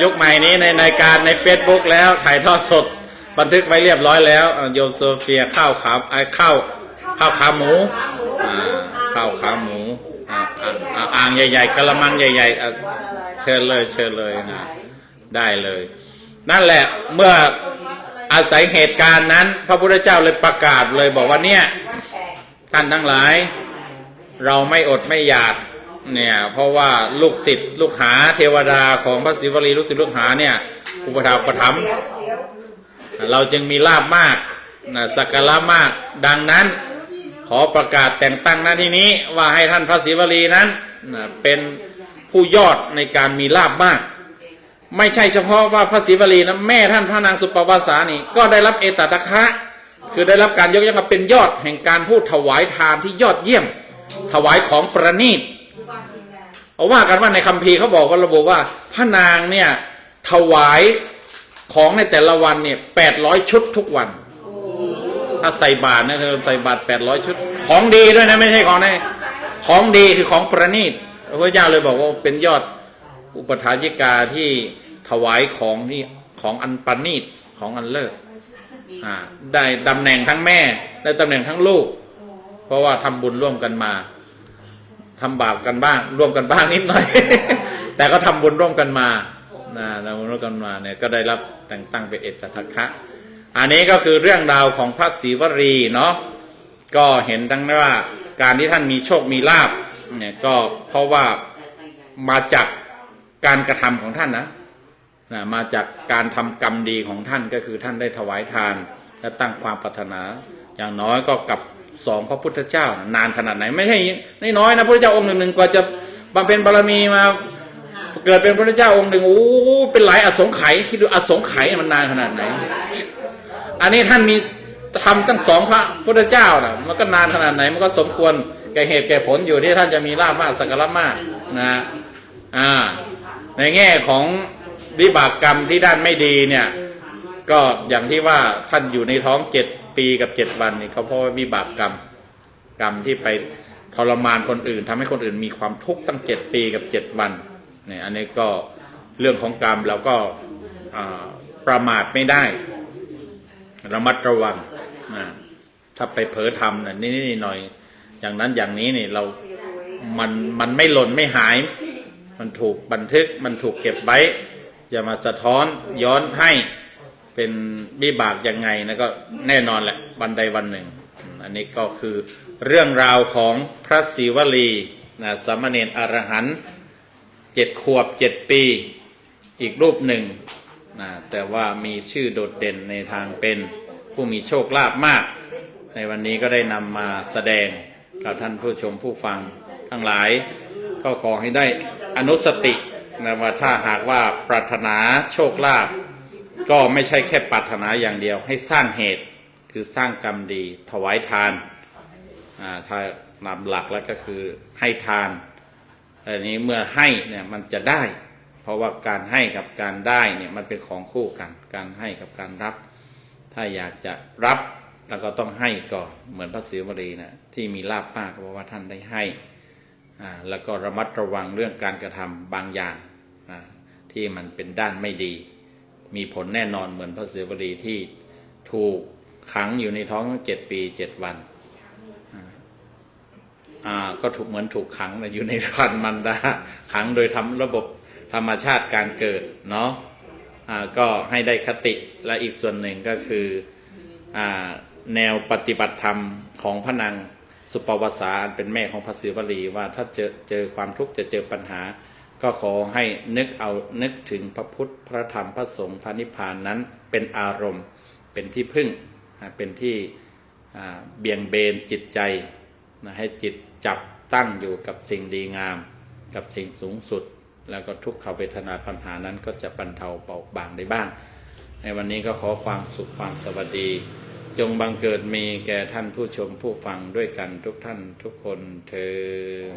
ยุคใหม่นี้ในรายการใน Facebook แล้วถ่ายทอดสดบันทึกไว้เรียบร้อยแล้วโยมโซเฟียข้าวขาหมูข้าวขาหมูอ่างใหญ่ๆกระมังใหญ่ๆเชิญเลยนะได้เลยนั่นแหละเมื่ออาศัยเหตุการณ์นั้นพระพุทธเจ้าเลยประกาศเลยบอกว่าเนี่ยท่านทั้งหลายเราไม่อดไม่อยากเนี่ยเพราะว่าลูกศิษย์ลูกหาเทวดาของพระศรีวลีลูกศิษย์ลูกหาเนี่ยอุปถัมภ์เราจึงมีลาภมากสักการะมากดังนั้นข อประกาศแต่งตั้งหน้าที่นี้ว่าให้ท่านพระศรีวลีนั้นเป็นผู้ยอดในการมีลาภมากไม่ใช่เฉพาะว่าพระศรีวลีนะแม่ท่านพระนางสุปปวาสานี่ก็ได้รับเอตตะคะคือได้รับการยกย่องมาเป็นยอดแห่งการพูดถวายทานที่ยอดเยี่ยมถวายของประณีตเอาว่ากันว่าในคัมภีร์เขาบอกว่าระบุว่าพระนางเนี่ยถวายของในแต่ละวันเนี่ย800 ชุดทุกวันถ้าใส่บาตรนะเธอใส่บาตร800 ชุดของดีด้วยนะไม่ใช่ของในของดีคือของประณีตพระเจ้าเลยบอกว่าเป็นยอดอุปถายิกาที่ถวายของที่ของอันประณีตของอันเลิศได้ตำแหน่งทั้งแม่ได้ตำแหน่งทั้งลูกเพราะว่าทำบุญร่วมกันมาทำบาปกันบ้างร่วมกันบ้างนิดหน่อย แต่ก็ทำบุญร่วมกันมาทำบุญร่วมกันมาเนี่ยก็ได้รับแต่งตั้งเป็นเอตทัคคะอันนี้ก็คือเรื่องราวของพระศรีวลีเนาะก็เห็นทั้งว่าการที่ท่านมีโชคมีลาภเนี่ยก็เพราะว่ามาจากการกระทำของท่านนะมาจากการทำกรรมดีของท่านก็คือท่านได้ถวายทานและตั้งความปรารถนาอย่างน้อยก็กับ2 พระพุทธเจ้านานขนาดไหนไม่ใช่น้อยนะพระพุทธเจ้าองค์หนึ่งกว่าจะบำเพ็ญบารมีมาเกิดเป็นพระพุทธเจ้าองค์หนึ่งโอ้เป็นหลายอสงไขยคิดดูอสงไขยมันนานขนาดไหนอันนี้ท่านมีทำตั้ง2 พระพุทธเจ้านะมันก็นานขนาดไหนมันก็สมควรแก่เหตุแก่ผลอยู่ที่ท่านจะมีลาภมากสักการะมากนะในแง่ของวิบากกรรมที่ด้านไม่ดีเนี่ยก็อย่างที่ว่าท่านอยู่ในท้อง7 ปีกับ7 วันนี่เขาเพราะว่าวิบากกรรมที่ไปทรมานคนอื่นทำให้คนอื่นมีความทุกข์ตั้ง7 ปีกับ 7 วันเนี่ยอันนี้ก็เรื่องของกรรมเราก็ประมาทไม่ได้ระมัดระวังถ้าไปเผลอทำนี่หน่อยอย่างนั้นอย่างนี้นี่เรามันไม่หล่นไม่หายมันถูกบันทึกมันถูกเก็บไว้จะมาสะท้อนย้อนให้เป็นวิบากยังไงนะก็แน่นอนแหละวันใดวันหนึ่งอันนี้ก็คือเรื่องราวของพระศรีวลีสามเณรอรหันต์7 ขวบ 7 ปีอีกรูปหนึ่งแต่ว่ามีชื่อโดดเด่นในทางเป็นผู้มีโชคลาภมากในวันนี้ก็ได้นำมาแสดงกับท่านผู้ชมผู้ฟังทั้งหลายก็ขอให้ได้อนุสตินะว่าถ้าหากว่าปรารถนาโชคลาภก็ไม่ใช่แค่ปรารถนาอย่างเดียวให้สร้างเหตุคือสร้างกรรมดีถวายทานถ้านำหลักแล้วก็คือให้ทานอันนี้เมื่อให้เนี่ยมันจะได้เพราะว่าการให้กับการได้เนี่ยมันเป็นของคู่กันการให้กับการรับถ้าอยากจะรับเราก็ต้องให้ก่อนเหมือนพระศรีวลีนะที่มีลาภมากก็เพราะว่าท่านได้ให้แล้วก็ระมัดระวังเรื่องการกระทำบางอย่างที่มันเป็นด้านไม่ดีมีผลแน่นอนเหมือนพระศรีวลีที่ถูกขังอยู่ในท้อง7 ปี 7 วันก็ถูกเหมือนถูกขังอยู่ในครรภ์มารดาขังโดยระบบธรรมชาติการเกิดเนาะก็ให้ได้คติและอีกส่วนหนึ่งก็คือแนวปฏิบัติธรรมของพระนางสุปปวาสาเป็นแม่ของพระศรีวลีว่าถ้าเจอความทุกข์จะเจอปัญหาก็ขอให้นึกถึงพระพุทธพระธรรมพระสงฆ์พระนิพพานนั้นเป็นอารมณ์เป็นที่พึ่งเป็นที่เบี่ยงเบนจิตใจให้จิตจับตั้งอยู่กับสิ่งดีงามกับสิ่งสูงสุดแล้วก็ทุกขเวทนาปัญหานั้นก็จะบรรเทาเบาบางได้บ้างในวันนี้ก็ขอความสุขความสวัสดีจงบังเกิดมีแก่ท่านผู้ชมผู้ฟังด้วยกันทุกท่านทุกคนเทอญ